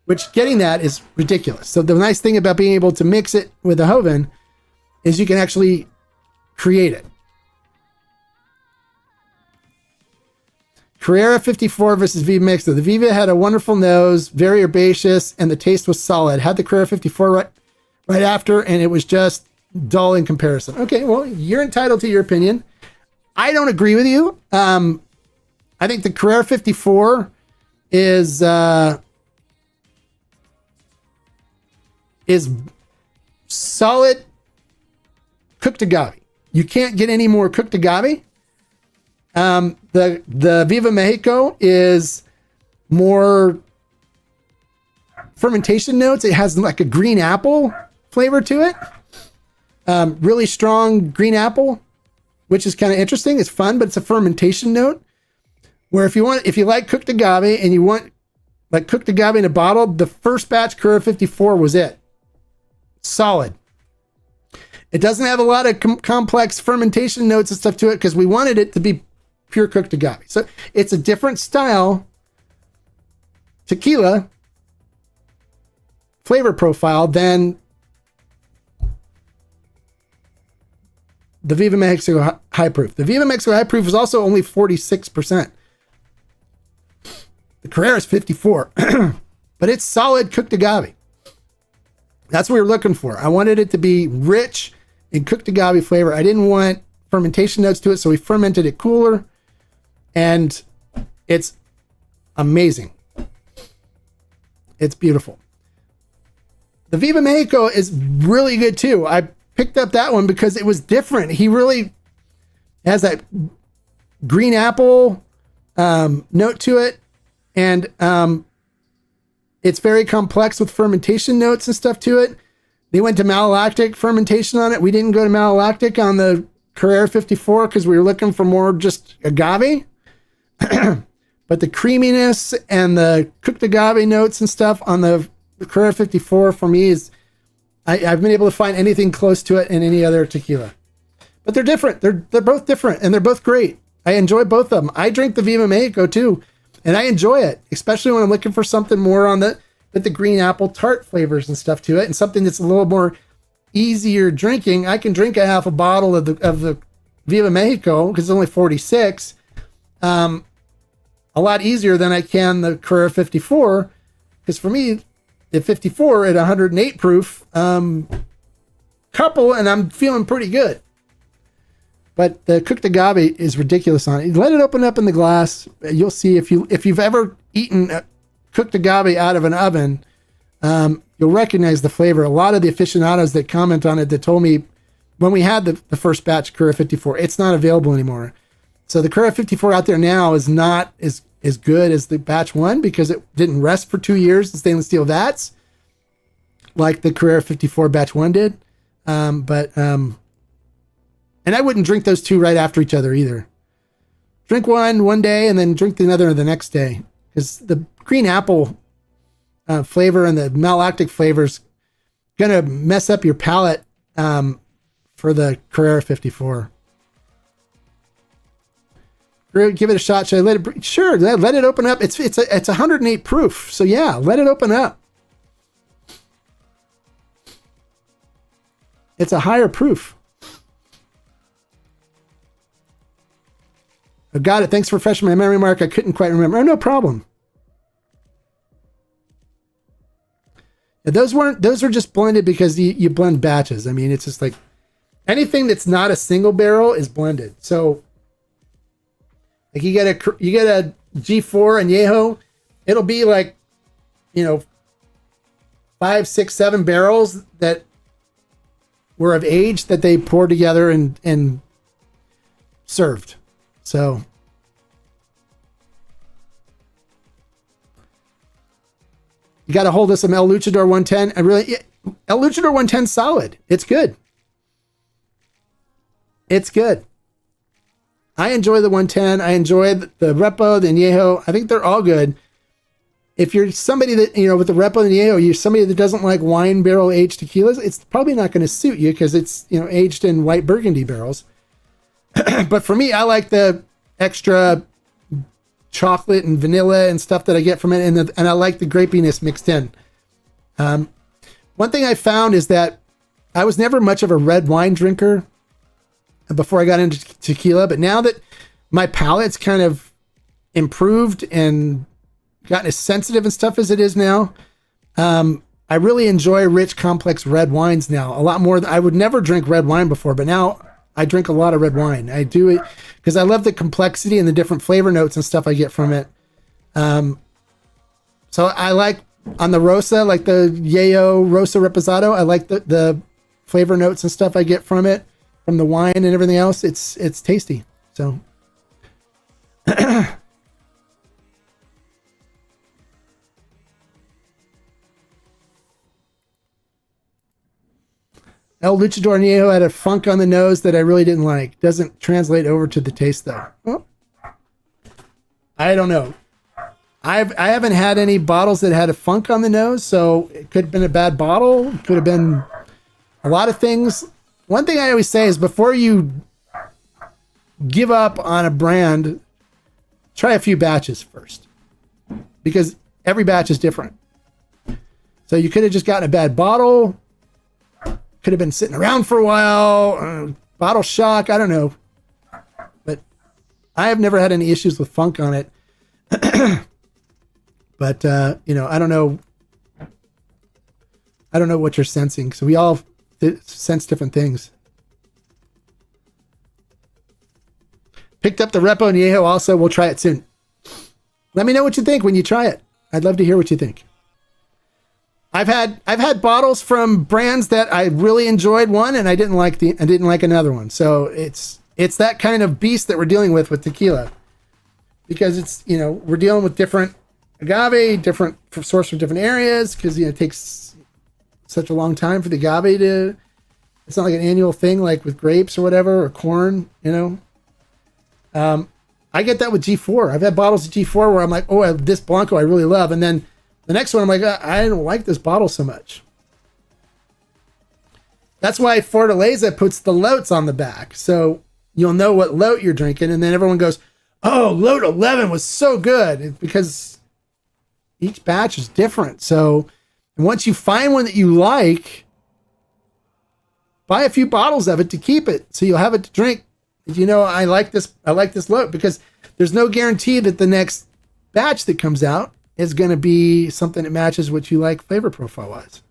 which getting that is ridiculous. So the nice thing about being able to mix it with a Joven is you can actually create it. Carrera 54 versus Viva Mixto. The Viva had a wonderful nose, very herbaceous, and the taste was solid. Had the Carrera 54 right after, and it was just dull in comparison. Okay, well, you're entitled to your opinion. I don't agree with you. I think the Carrera 54 is solid cooked agave. You can't get any more cooked agave. The Viva Mexico is more fermentation notes. It has like a green apple flavor to it. Really strong green apple, which is kind of interesting. It's fun, but it's a fermentation note. Where if you like cooked agave and you want like cooked agave in a bottle, the first batch Carrera 54 was it. Solid. It doesn't have a lot of complex fermentation notes and stuff to it because we wanted it to be pure cooked agave. So it's a different style tequila flavor profile than the Viva Mexico High Proof. The Viva Mexico High Proof is also only 46%. The Carrera is 54, but it's solid cooked agave. That's what we were looking for. I wanted it to be rich in cooked agave flavor. I didn't want fermentation notes to it, so we fermented it cooler, and it's amazing. It's beautiful. The Viva Mexico is really good too. I picked up that one because it was different. He really has that green apple note to it. And it's very complex with fermentation notes and stuff to it. They went to malolactic fermentation on it. We didn't go to malolactic on the Carrera 54 because we were looking for more just agave. But the creaminess and the cooked agave notes and stuff on the Carrera 54 for me is, I've been able to find anything close to it in any other tequila. But they're different. They're both different and they're both great. I enjoy both of them. I drink the Viva Mexico too, and I enjoy it, especially when I'm looking for something more on with the green apple tart flavors and stuff to it, and something that's a little more easier drinking. I can drink a half a bottle of the Viva Mexico because it's only 46. A lot easier than I can the Carrera 54, because for me, the 54 at 108 proof, couple, and I'm feeling pretty good. But the cooked agave is ridiculous on it. Let it open up in the glass. You'll see if you've ever eaten cooked agave out of an oven, you'll recognize the flavor. A lot of the aficionados that comment on it that told me when we had the first batch Carrera 54, it's not available anymore. So the Carrera 54 out there now is not as good as the batch one because it didn't rest for 2 years in stainless steel vats like the Carrera 54 batch one did. And I wouldn't drink those two right after each other either. Drink one day and then drink the other the next day, because the green apple flavor and the malolactic flavor's gonna mess up your palate for the Carrera 54. Give it a shot. Should I let it? Sure, let it open up. It's 108 proof, so yeah, let it open up. It's a higher proof. I got it. Thanks for refreshing my memory, Mark. I couldn't quite remember. Oh, no problem. Yeah, those were just blended because you blend batches. I mean, it's just like anything that's not a single barrel is blended. So like you get a G4 and Yeho, it'll be like, 5, 6, 7 barrels that were of age that they poured together and served. So you got a hold of some El Luchador 110. El Luchador 110 solid. It's good. It's good. I enjoy the 110. I enjoy the Repo, the Añejo. I think they're all good. If you're somebody that, with the Repo and the Añejo, you're somebody that doesn't like wine barrel aged tequilas, it's probably not going to suit you because it's, aged in white Burgundy barrels. But for me, I like the extra chocolate and vanilla and stuff that I get from it, and I like the grapiness mixed in. One thing I found is that I was never much of a red wine drinker before I got into tequila, but now that my palate's kind of improved and gotten as sensitive and stuff as it is now, I really enjoy rich, complex red wines now a lot more. I would never drink red wine before, but now I drink a lot of red wine. I do it because I love the complexity and the different flavor notes and stuff I get from it. So I like on the Rosa, like the Yayo Rosa Reposado, I like the flavor notes and stuff I get from it, from the wine and everything else. It's tasty. So El Luchador Añejo had a funk on the nose that I really didn't like. Doesn't translate over to the taste though. Oh. I don't know. I haven't had any bottles that had a funk on the nose, so it could have been a bad bottle. It could have been a lot of things. One thing I always say is before you give up on a brand, try a few batches first, because every batch is different. So you could have just gotten a bad bottle. Could have been sitting around for a while, bottle shock, I don't know. But I have never had any issues with funk on it. But, I don't know. I don't know what you're sensing. So we all sense different things. Picked up the Repo Añejo also. We'll try it soon. Let me know what you think when you try it. I'd love to hear what you think. I've had bottles from brands that I really enjoyed one and I didn't like another one. So It's that kind of beast that we're dealing with tequila, because it's, we're dealing with different agave, different source from different areas, because, it takes such a long time for the agave to, it's not like an annual thing like with grapes or whatever, or corn, I get that with G4. I've had bottles of G4 where I'm like, oh, this Blanco I really love. And then the next one, I'm like, I don't like this bottle so much. That's why Fortaleza puts the lotes on the back. So you'll know what lote you're drinking. And then everyone goes, oh, lote 11 was so good. It's because each batch is different. So once you find one that you like, buy a few bottles of it to keep it. So you'll have it to drink. I like this lote, because there's no guarantee that the next batch that comes out is going to be something that matches what you like flavor profile wise.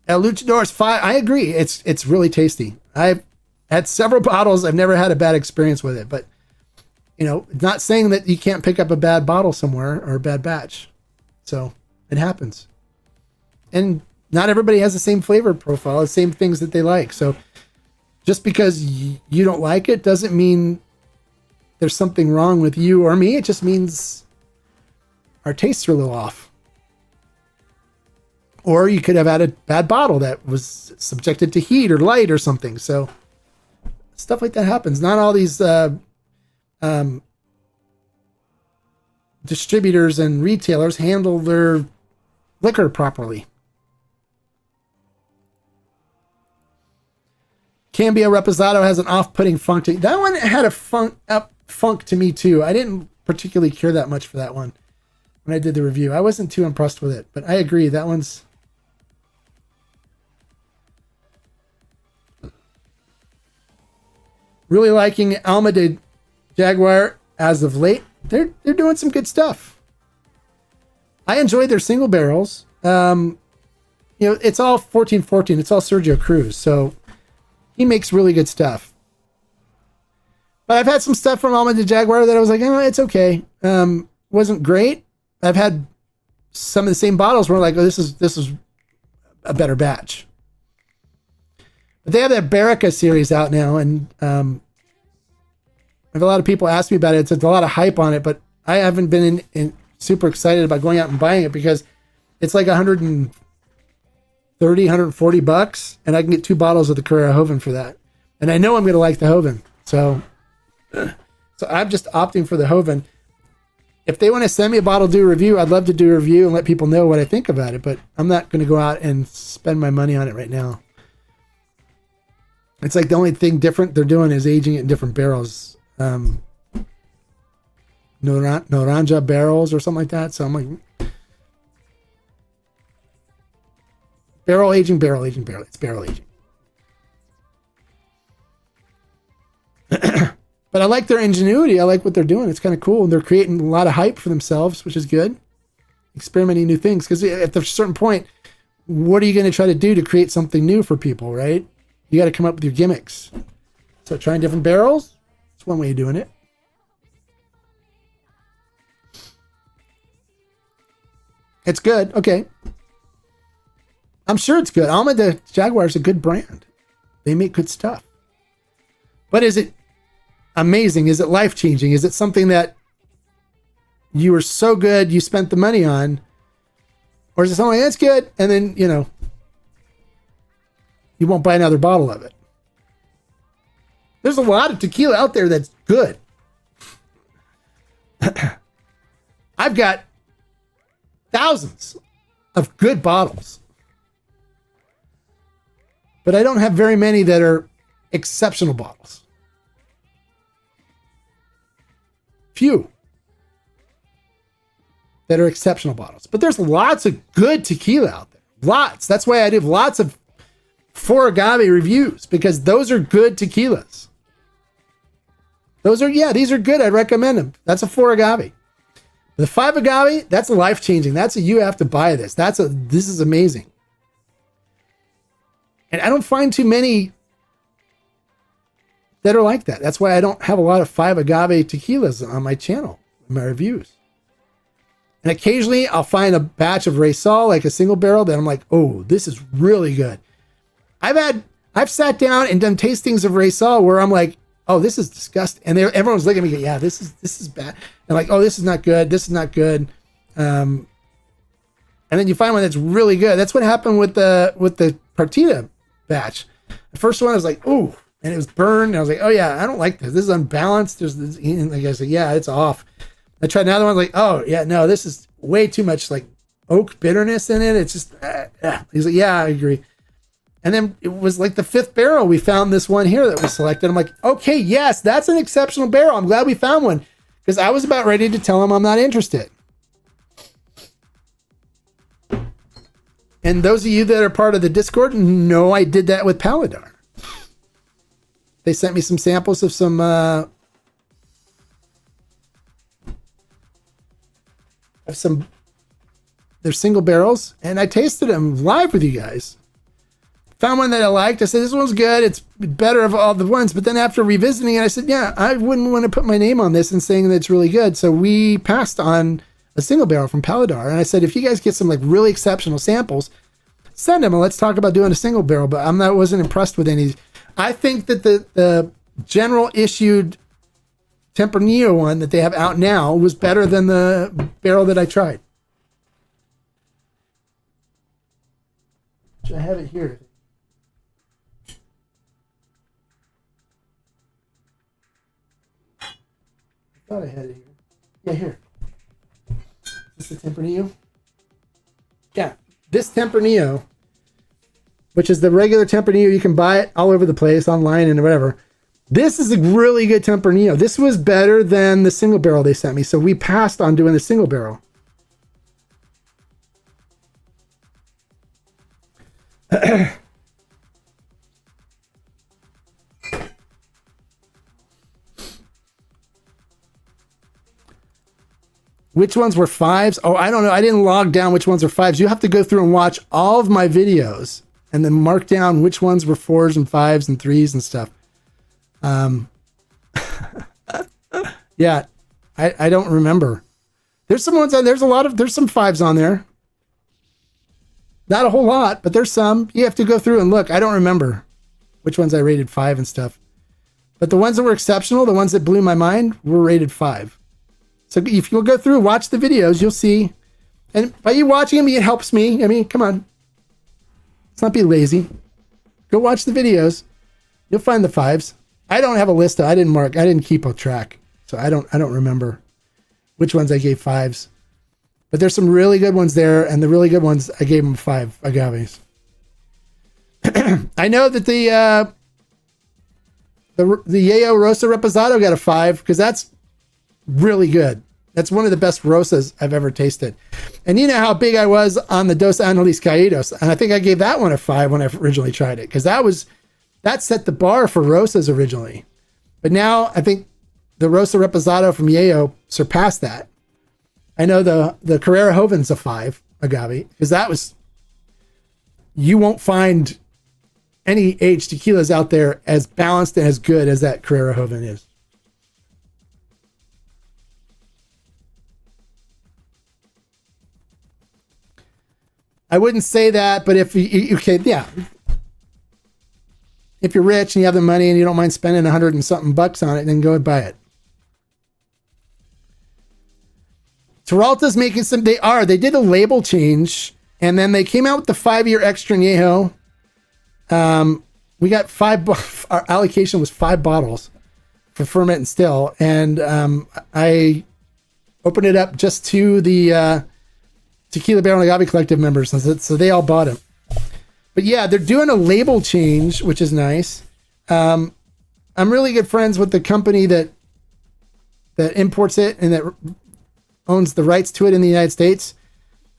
El Luchador's 5. I agree. It's really tasty. I've had several bottles. I've never had a bad experience with it, but not saying that you can't pick up a bad bottle somewhere or a bad batch. So it happens. And not everybody has the same flavor profile, the same things that they like. So just because you don't like it doesn't mean there's something wrong with you or me. It just means our tastes are a little off. Or you could have had a bad bottle that was subjected to heat or light or something. So stuff like that happens. Not all these distributors and retailers handle their liquor properly. Cambio Reposado has an off-putting funk to that one. Had a funk to me too. I didn't particularly care that much for that one when I did the review. I wasn't too impressed with it, but I agree that one's really liking Alma de Jaguar as of late. They're doing some good stuff. I enjoyed their single barrels. It's all 1414. It's all Sergio Cruz, so he makes really good stuff. But I've had some stuff from Alma de Jaguar that I was like, oh, it's okay. Wasn't great. I've had some of the same bottles where I'm like, oh, this is a better batch. But they have that Barrica series out now, and I have a lot of people ask me about it. It's a lot of hype on it, but I haven't been in super excited about going out and buying it, because it's like 130, 140 bucks, and I can get 2 bottles of the Carrera Joven for that. And I know I'm going to like the Joven. So I'm just opting for the Joven. If they want to send me a bottle, do a review, I'd love to do a review and let people know what I think about it, but I'm not going to go out and spend my money on it right now. It's like the only thing different they're doing is aging it in different barrels. Naranja barrels or something like that. So I'm like, barrel aging. It's barrel aging. But I like their ingenuity. I like what they're doing. It's kind of cool. And they're creating a lot of hype for themselves, which is good. Experimenting new things. Because at a certain point, what are you going to try to do to create something new for people, right? You got to come up with your gimmicks. So trying different barrels, it's one way of doing it. It's good. Okay. I'm sure it's good. Alma de Jaguar is a good brand. They make good stuff. But is it amazing? Is it life-changing? Is it something that you were so good you spent the money on? Or is it something that's good and then, you won't buy another bottle of it? There's a lot of tequila out there that's good. I've got thousands of good bottles, but I don't have very many that are exceptional bottles. Few that are exceptional bottles, but there's lots of good tequila out there. Lots. That's why I do lots of 4 agave reviews, because those are good tequilas. These are good. I'd recommend them. That's a 4 agave. The 5 agave, that's life-changing. That's you have to buy this. This is amazing. And I don't find too many that are like that. That's why I don't have a lot of 5 agave tequilas on my channel, in my reviews. And occasionally I'll find a batch of Raysol, like a single barrel, that I'm like, oh, this is really good. I've sat down and done tastings of Raysol where I'm like, oh, this is disgusting. And everyone's looking at me, yeah, this is bad. And like, oh, this is not good. This is not good. And then you find one that's really good. That's what happened with the Partita batch. The first one I was like, ooh, and it was burned. And I was like, oh yeah, I don't like this. This is unbalanced. There's this, and like I said, yeah, it's off. I tried another one, like, oh yeah, no, this is way too much like oak bitterness in it. It's just, he's like, yeah, I agree. And then it was like the 5th barrel. We found this one here that was selected. I'm like, okay, yes, that's an exceptional barrel. I'm glad we found one because I was about ready to tell him I'm not interested. And those of you that are part of the Discord know I did that with Paladar. They sent me some samples of some they're single barrels, and I tasted them live with you guys. Found one that I liked. I said, this one's good. It's better of all the ones. But then after revisiting it, I said, yeah, I wouldn't want to put my name on this and saying that it's really good. So we passed on a single barrel from Paladar. And I said, if you guys get some like really exceptional samples, send them and let's talk about doing a single barrel. But wasn't impressed with any. I think that the general issued Tempranillo one that they have out now was better than the barrel that I tried. I have it here. I thought I had it here. Yeah, here. Is this the Tempranillo? Yeah, this Tempranillo, which is the regular Tempranillo. You can buy it all over the place, online and whatever. This is a really good Tempranillo. This was better than the single barrel they sent me, so we passed on doing the single barrel. Which ones were 5s? Oh, I don't know. I didn't log down which ones are 5s. You have to go through and watch all of my videos and then mark down which ones were 4s and 5s and 3s and stuff. Yeah, I don't remember. There's some ones on there's some 5s on there. Not a whole lot, but there's some. You have to go through and look. I don't remember which ones I rated 5 and stuff. But the ones that were exceptional, the ones that blew my mind, were rated 5. So if you'll go through, watch the videos, you'll see. And by you watching them, it helps me. I mean, come on. Let's not be lazy. Go watch the videos. You'll find the 5s. I don't have a list. I didn't keep a track. So I don't remember which ones I gave 5s. But there's some really good ones there, and the really good ones, I gave them 5 agaves. I know that the Yayo Rosa Reposado got a 5 because that's really good. That's one of the best Rosas I've ever tasted. And you know how big I was on the Dos Angeles Caídos, and I think I gave that one a 5 when I originally tried it because that set the bar for Rosas originally. But now I think the Rosa Reposado from Yayo surpassed that. I know the Carrera Joven's a 5 agave because you won't find any aged tequilas out there as balanced and as good as that Carrera Joven is. I wouldn't say that, but if you yeah. If you're rich and you have the money and you don't mind spending $100 and something bucks on it, then go and buy it. Peralta's making they did a label change, and then they came out with the 5-year extra añejo. We got 5, our allocation was 5 bottles for ferment and still. And I opened it up just to the Tequila Barrel and Agave Collective members. So they all bought it. But yeah, they're doing a label change, which is nice. I'm really good friends with the company that imports it and that owns the rights to it in the United States.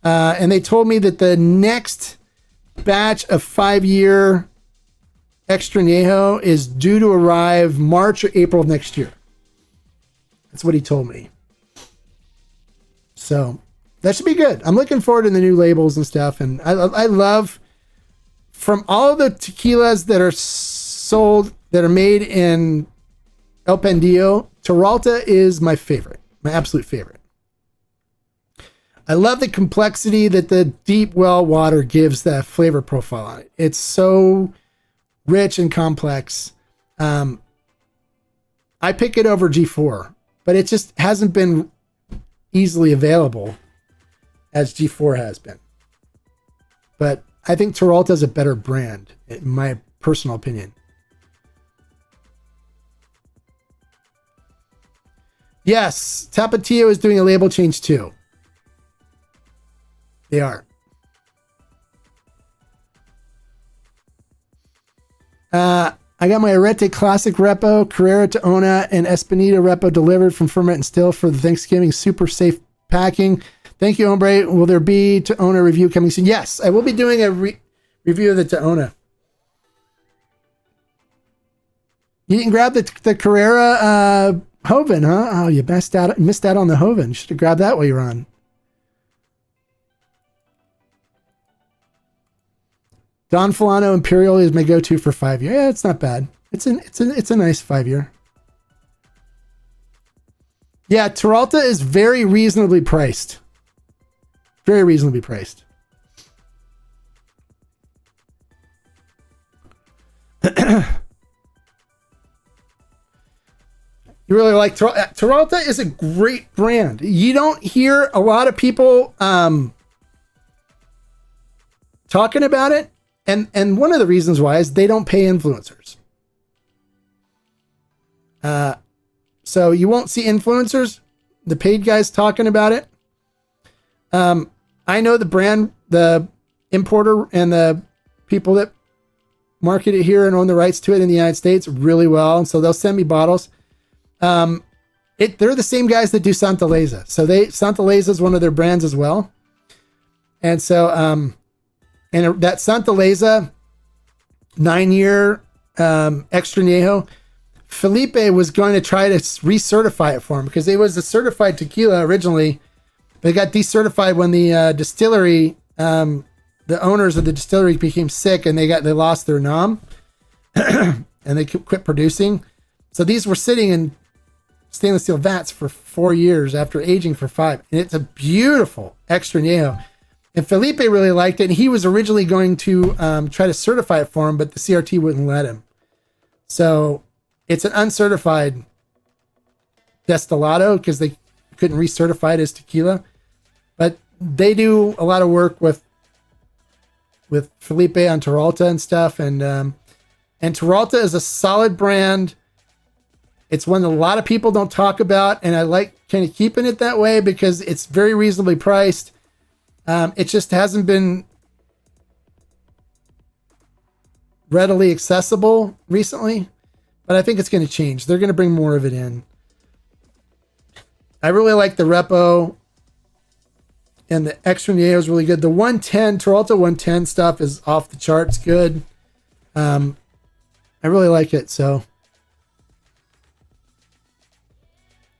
And they told me that the next batch of 5-year extra añejo is due to arrive March or April of next year. That's what he told me. So that should be good. I'm looking forward to the new labels and stuff. And I love, from all the tequilas that are sold, that are made in El Pendillo, Peralta is my favorite, my absolute favorite. I love the complexity that the deep well water gives that flavor profile on it. It's so rich and complex. I pick it over G4, but it just hasn't been easily available as G4 has been. But I think Terralta is a better brand, in my personal opinion. Yes, Tapatio is doing a label change too. They are. I got my Arete Classic Repo, Carrera Taona, and Espinita Repo delivered from Ferment and Still for the Thanksgiving super safe packing. Thank you, Hombre. Will there be Taona review coming soon? Yes, I will be doing a review of the Taona. You didn't grab the Carrera Joven, huh? Oh, you missed out on the Joven. You should have grabbed that while you're on. Don Fulano Imperial is my go-to for 5 year. Yeah, it's not bad. It's a nice 5 year. Yeah, Terralta is very reasonably priced. Very reasonably priced. You really like Terralta is a great brand. You don't hear a lot of people talking about it. And one of the reasons why is they don't pay influencers. So you won't see influencers, the paid guys talking about it. I know the brand, the importer, and the people that market it here and own the rights to it in the United States really well. And so they'll send me bottles. They're the same guys that do Santa Leza. So Santa Leza is one of their brands as well. And so, and that Santa Leza 9-year extra añejo, Felipe was going to try to recertify it for him because it was a certified tequila originally. But it got decertified when the distillery, the owners of the distillery became sick and they lost their nom and they quit producing. So these were sitting in stainless steel vats for 4 years after aging for 5. And it's a beautiful extra añejo. And Felipe really liked it. And he was originally going to try to certify it for him, but the CRT wouldn't let him. So it's an uncertified destilado because they couldn't recertify it as tequila. But they do a lot of work with Felipe on Terralta and stuff. And Terralta is a solid brand. It's one that a lot of people don't talk about. And I like kind of keeping it that way because it's very reasonably priced. It just hasn't been readily accessible recently, but I think it's going to change. They're going to bring more of it in. I really like the Repo, and the Extra Añejo is really good. The 110, Terralta 110 stuff is off the charts good. I really like it. So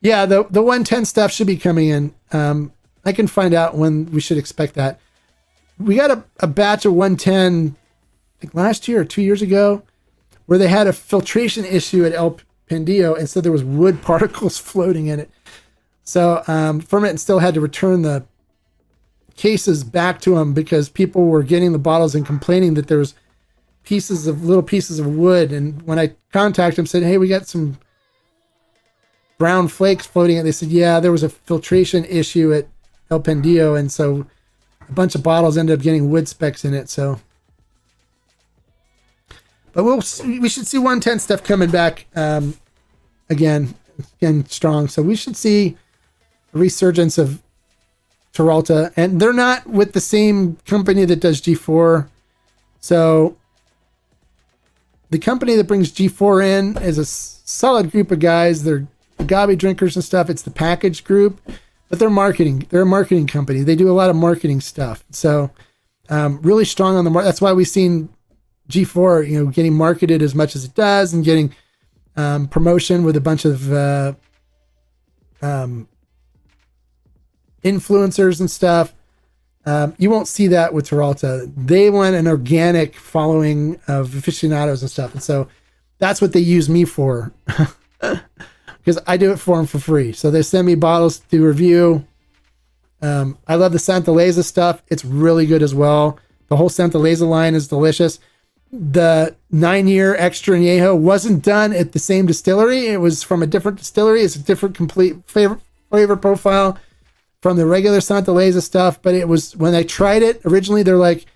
yeah, the 110 stuff should be coming in. I can find out when we should expect that. We got a batch of 110 like last year or 2 years ago where they had a filtration issue at El Pendillo, and so there was wood particles floating in it. So Ferment and Still had to return the cases back to them because people were getting the bottles and complaining that there was little pieces of wood. And when I contacted them, said, hey, we got some brown flakes floating in. They said, yeah, there was a filtration issue at El Pendillo, and so a bunch of bottles ended up getting wood specks in it. So, but we should see 110 stuff coming back again strong. So we should see a resurgence of Terralta, and they're not with the same company that does G4. So the company that brings G4 in is a solid group of guys. They're agave drinkers and stuff. It's the Package Group. But they're marketing. They're a marketing company. They do a lot of marketing stuff. So really strong on the market. That's why we've seen G4, getting marketed as much as it does and getting promotion with a bunch of influencers and stuff. You won't see that with Terralta. They want an organic following of aficionados and stuff. And so that's what they use me for. Because I do it for them for free. So they send me bottles to review. I love the Santa Leza stuff. It's really good as well. The whole Santa Leza line is delicious. the 9-year extra añejo wasn't done at the same distillery. It was from a different distillery. It's a different complete flavor profile from the regular Santa Leza stuff. But it was, when I tried it originally, they're like,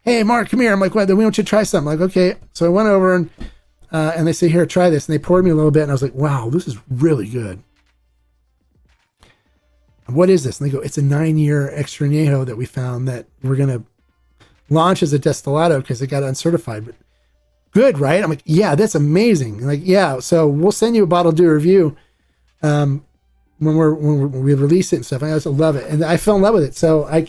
hey, Mark, come here. I'm like, what? Then we want you to try something. I'm like, okay. So I went over and they say, here, try this. And they poured me a little bit. And I was like, wow, this is really good. And what is this? And they go, it's a 9-year extra añejo that we found that we're going to launch as a destilado because it got uncertified. But good, right? I'm like, yeah, that's amazing. Like, yeah. So we'll send you a bottle to do a review when we release it and stuff. I also love it. And I fell in love with it. So I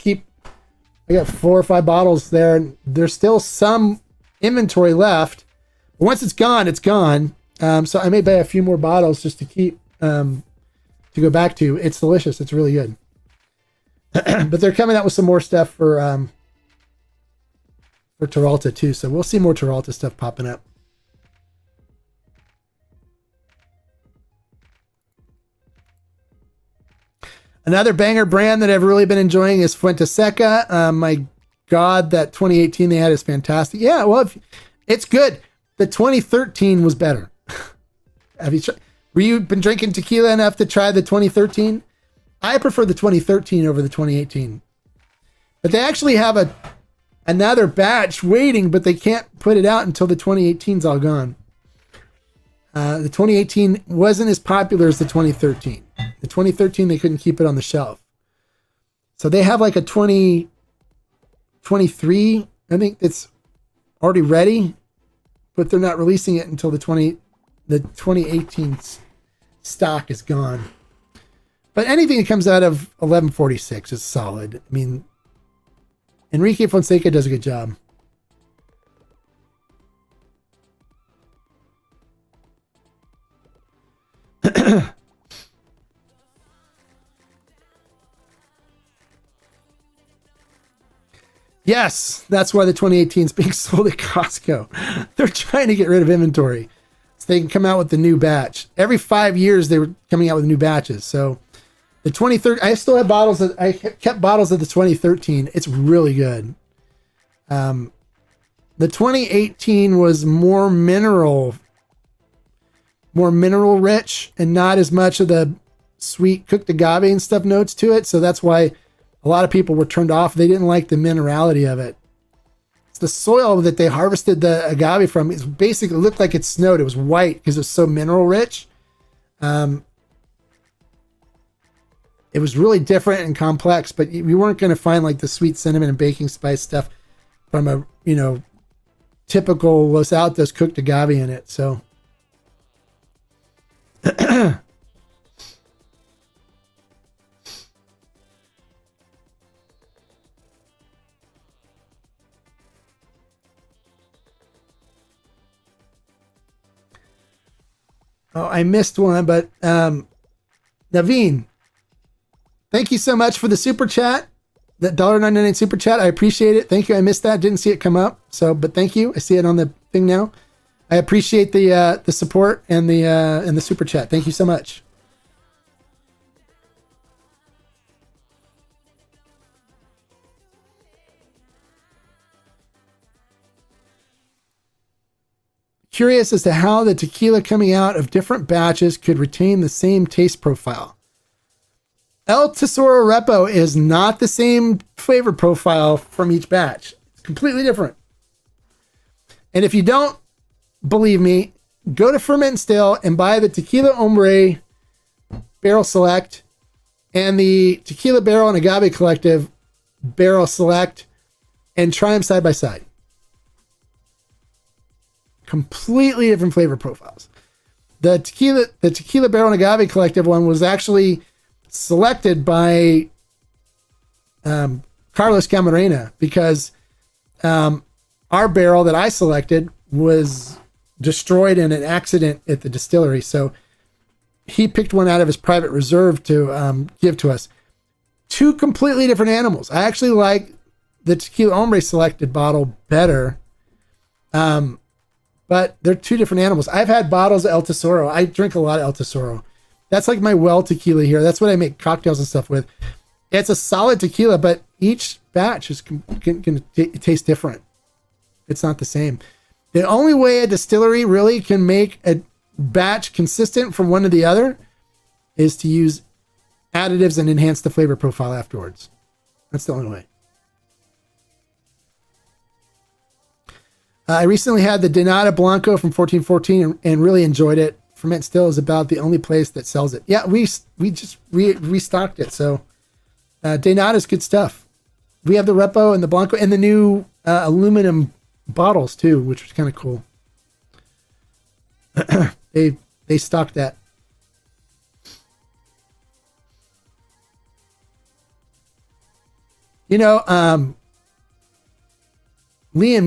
got 4 or 5 bottles there, and there's still some inventory left. But once it's gone, it's gone. So I may buy a few more bottles just to keep, to go back to. It's delicious. It's really good. But they're coming out with some more stuff for Terralta too. So we'll see more Terralta stuff popping up. Another banger brand that I've really been enjoying is Fuente Seca. My God, that 2018 they had is fantastic. Yeah, well, it's good. The 2013 was better. Have you been drinking tequila enough to try the 2013? I prefer the 2013 over the 2018. But they actually have another batch waiting, but they can't put it out until the 2018's all gone. The 2018 wasn't as popular as the 2013. The 2013, they couldn't keep it on the shelf. So they have like a 2023, I think it's already ready, but they're not releasing it until the 2018 stock is gone. But anything that comes out of 1146 is solid. I mean, Enrique Fonseca does a good job. Yes, that's why the 2018 is being sold at Costco. They're trying to get rid of inventory so they can come out with the new batch. Every 5 years, they were coming out with new batches. So the 2013, I still have bottles. I kept bottles of the 2013. It's really good. The 2018 was more mineral rich and not as much of the sweet cooked agave and stuff notes to it. So that's why a lot of people were turned off. They didn't like the minerality of it. It's the soil that they harvested the agave from. It basically looked like it snowed. It was white because it was so mineral rich. It was really different and complex, but we weren't going to find like the sweet cinnamon and baking spice stuff from a, typical Los Altos cooked agave in it. So oh, I missed one, but Naveen, thank you so much for the super chat. That $1.99 super chat. I appreciate it. Thank you. I missed that. Didn't see it come up. But thank you. I see it on the thing now. I appreciate the support and the super chat. Thank you so much. Curious as to how the tequila coming out of different batches could retain the same taste profile. El Tesoro Repo is not the same flavor profile from each batch. It's completely different. And if you don't believe me, go to Ferment Still and buy the Tequila Hombre Barrel Select and the Tequila Barrel and Agave Collective Barrel Select and try them side by side. Completely different flavor profiles. The Tequila Barrel and Agave Collective one was actually selected by Carlos Camarena because our barrel that I selected was destroyed in an accident at the distillery. So he picked one out of his private reserve to give to us. 2 completely different animals. I actually like the Tequila Hombre selected bottle better. But they're 2 different animals. I've had bottles of El Tesoro. I drink a lot of El Tesoro. That's like my well tequila here. That's what I make cocktails and stuff with. It's a solid tequila, but each batch is can taste different. It's not the same. The only way a distillery really can make a batch consistent from one to the other is to use additives and enhance the flavor profile afterwards. That's the only way. I recently had the Denata Blanco from 1414 and really enjoyed it. Ferment Still is about the only place that sells it. Yeah, we just restocked it. So Denata is good stuff. We have the Repo and the Blanco and the new aluminum bottles too, which was kind of cool. They stocked that. You know, Liam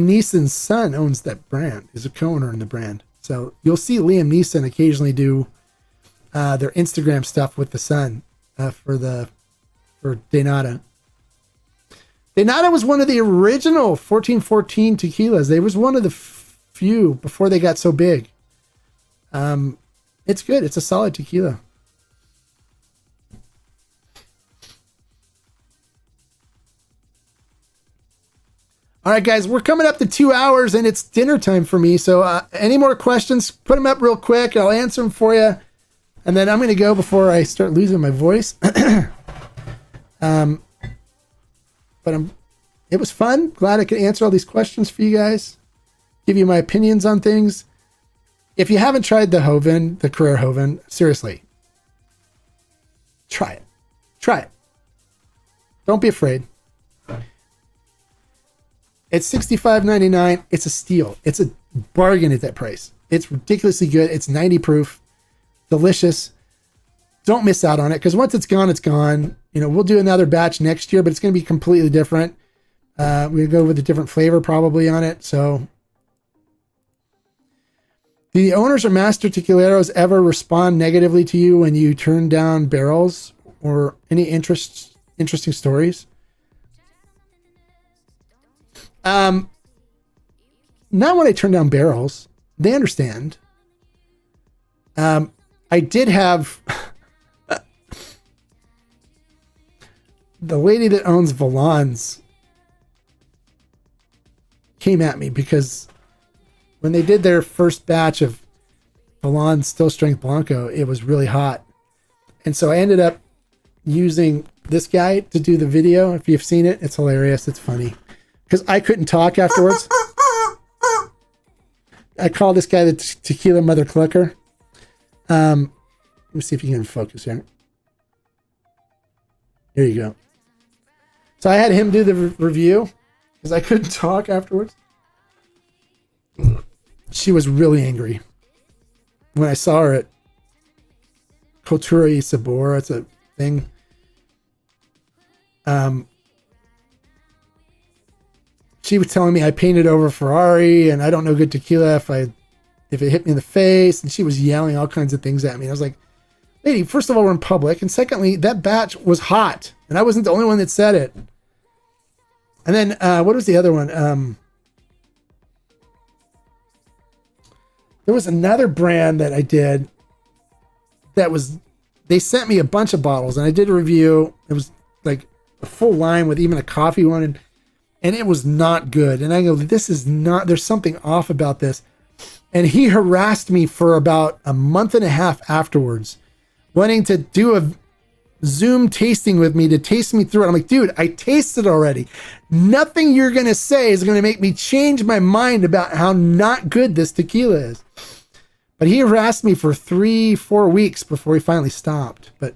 Neeson's son owns that brand. He's a co-owner in the brand. So you'll see Liam Neeson occasionally do their Instagram stuff with the son for Denata. Denata was one of the original 1414 tequilas. They was one of the few before they got so big. It's good. It's a solid tequila. All right, guys, we're coming up to 2 hours and it's dinner time for me. So any more questions, put them up real quick. I'll answer them for you. And then I'm going to go before I start losing my voice. But it was fun. Glad I could answer all these questions for you guys. Give you my opinions on things. If you haven't tried the Joven, the Carrera Joven, seriously, try it. Try it. Don't be afraid. It's $65.99. It's a steal. It's a bargain at that price. It's ridiculously good. It's 90 proof. Delicious. Don't miss out on it because once it's gone, it's gone. You know, we'll do another batch next year, but it's going to be completely different. We're going to go with a different flavor probably on it. So, do the owners or master tequileros ever respond negatively to you when you turn down barrels or any interesting stories? Not when I turn down barrels. They understand. I did have the lady that owns Valon's came at me because when they did their first batch of Valon's Still Strength Blanco, it was really hot. And so I ended up using this guy to do the video. If you've seen it, it's hilarious. It's funny. Because I couldn't talk afterwards. I call this guy the Tequila Mother Clucker. Let me see if you can focus here. Here you go. So I had him do the review because I couldn't talk afterwards. She was really angry when I saw her at Cultura y Sabor. It's a thing. She was telling me I painted over Ferrari and I don't know good tequila if it hit me in the face, and she was yelling all kinds of things at me. And I was like, lady, first of all, we're in public, and secondly, that batch was hot and I wasn't the only one that said it. And then what was the other one? There was another brand that I did that was, they sent me a bunch of bottles and I did a review. It was like a full line with even a coffee one, and it was not good. And I go, this is not, there's something off about this. And he harassed me for about a month and a half afterwards, wanting to do a Zoom tasting with me to taste me through it. I'm like, dude, I tasted already. Nothing you're going to say is going to make me change my mind about how not good this tequila is. But he harassed me for 3-4 weeks before he finally stopped. But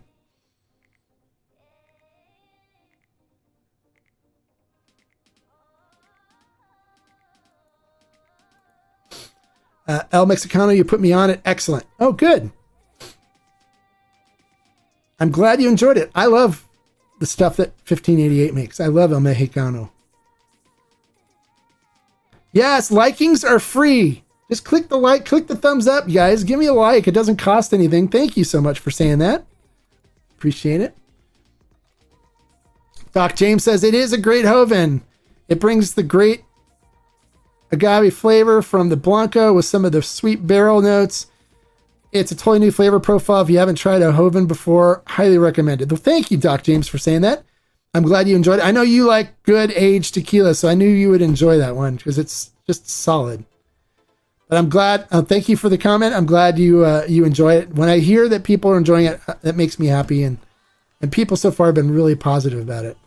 El Mexicano, you put me on it. Excellent. Oh, good. I'm glad you enjoyed it. I love the stuff that 1588 makes. I love El Mexicano. Yes, likings are free. Just click the like, click the thumbs up, guys. Give me a like. It doesn't cost anything. Thank you so much for saying that. Appreciate it. Doc James says, it is a great Joven. It brings the great agave flavor from the Blanco with some of the sweet barrel notes. It's a totally new flavor profile. If you haven't tried a Joven before, highly recommended. Well, thank you, Doc James, for saying that. I'm glad you enjoyed it. I know you like good aged tequila, so I knew you would enjoy that one because it's just solid. But I'm glad. Thank you for the comment. I'm glad you enjoy it. When I hear that people are enjoying it, that makes me happy. And people so far have been really positive about it.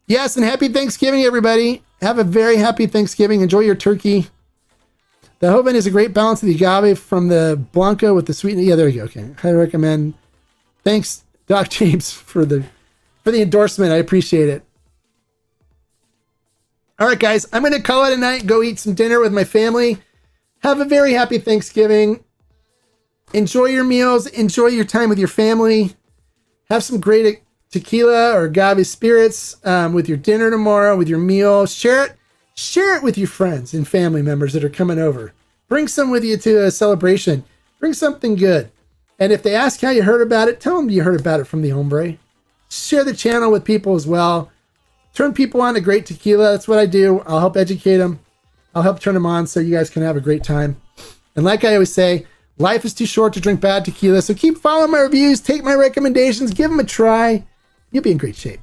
Yes, and happy Thanksgiving, everybody. Have a very happy Thanksgiving. Enjoy your turkey. The Joven is a great balance of the agave from the Blanco with the sweetness. Yeah, there you go. Okay, highly recommend. Thanks, Doc James, for the endorsement. I appreciate it. All right, guys, I'm going to call it a night. Go eat some dinner with my family. Have a very happy Thanksgiving. Enjoy your meals. Enjoy your time with your family. Have some great tequila or agave spirits with your dinner tomorrow, with your meal. Share it with your friends and family members that are coming over. Bring some with you to a celebration. Bring something good. And if they ask how you heard about it, tell them you heard about it from the Hombre. Share the channel with people as well. Turn people on to great tequila. That's what I do. I'll help educate them. I'll help turn them on so you guys can have a great time. And like I always say, life is too short to drink bad tequila. So keep following my reviews. Take my recommendations. Give them a try. You'll be in great shape.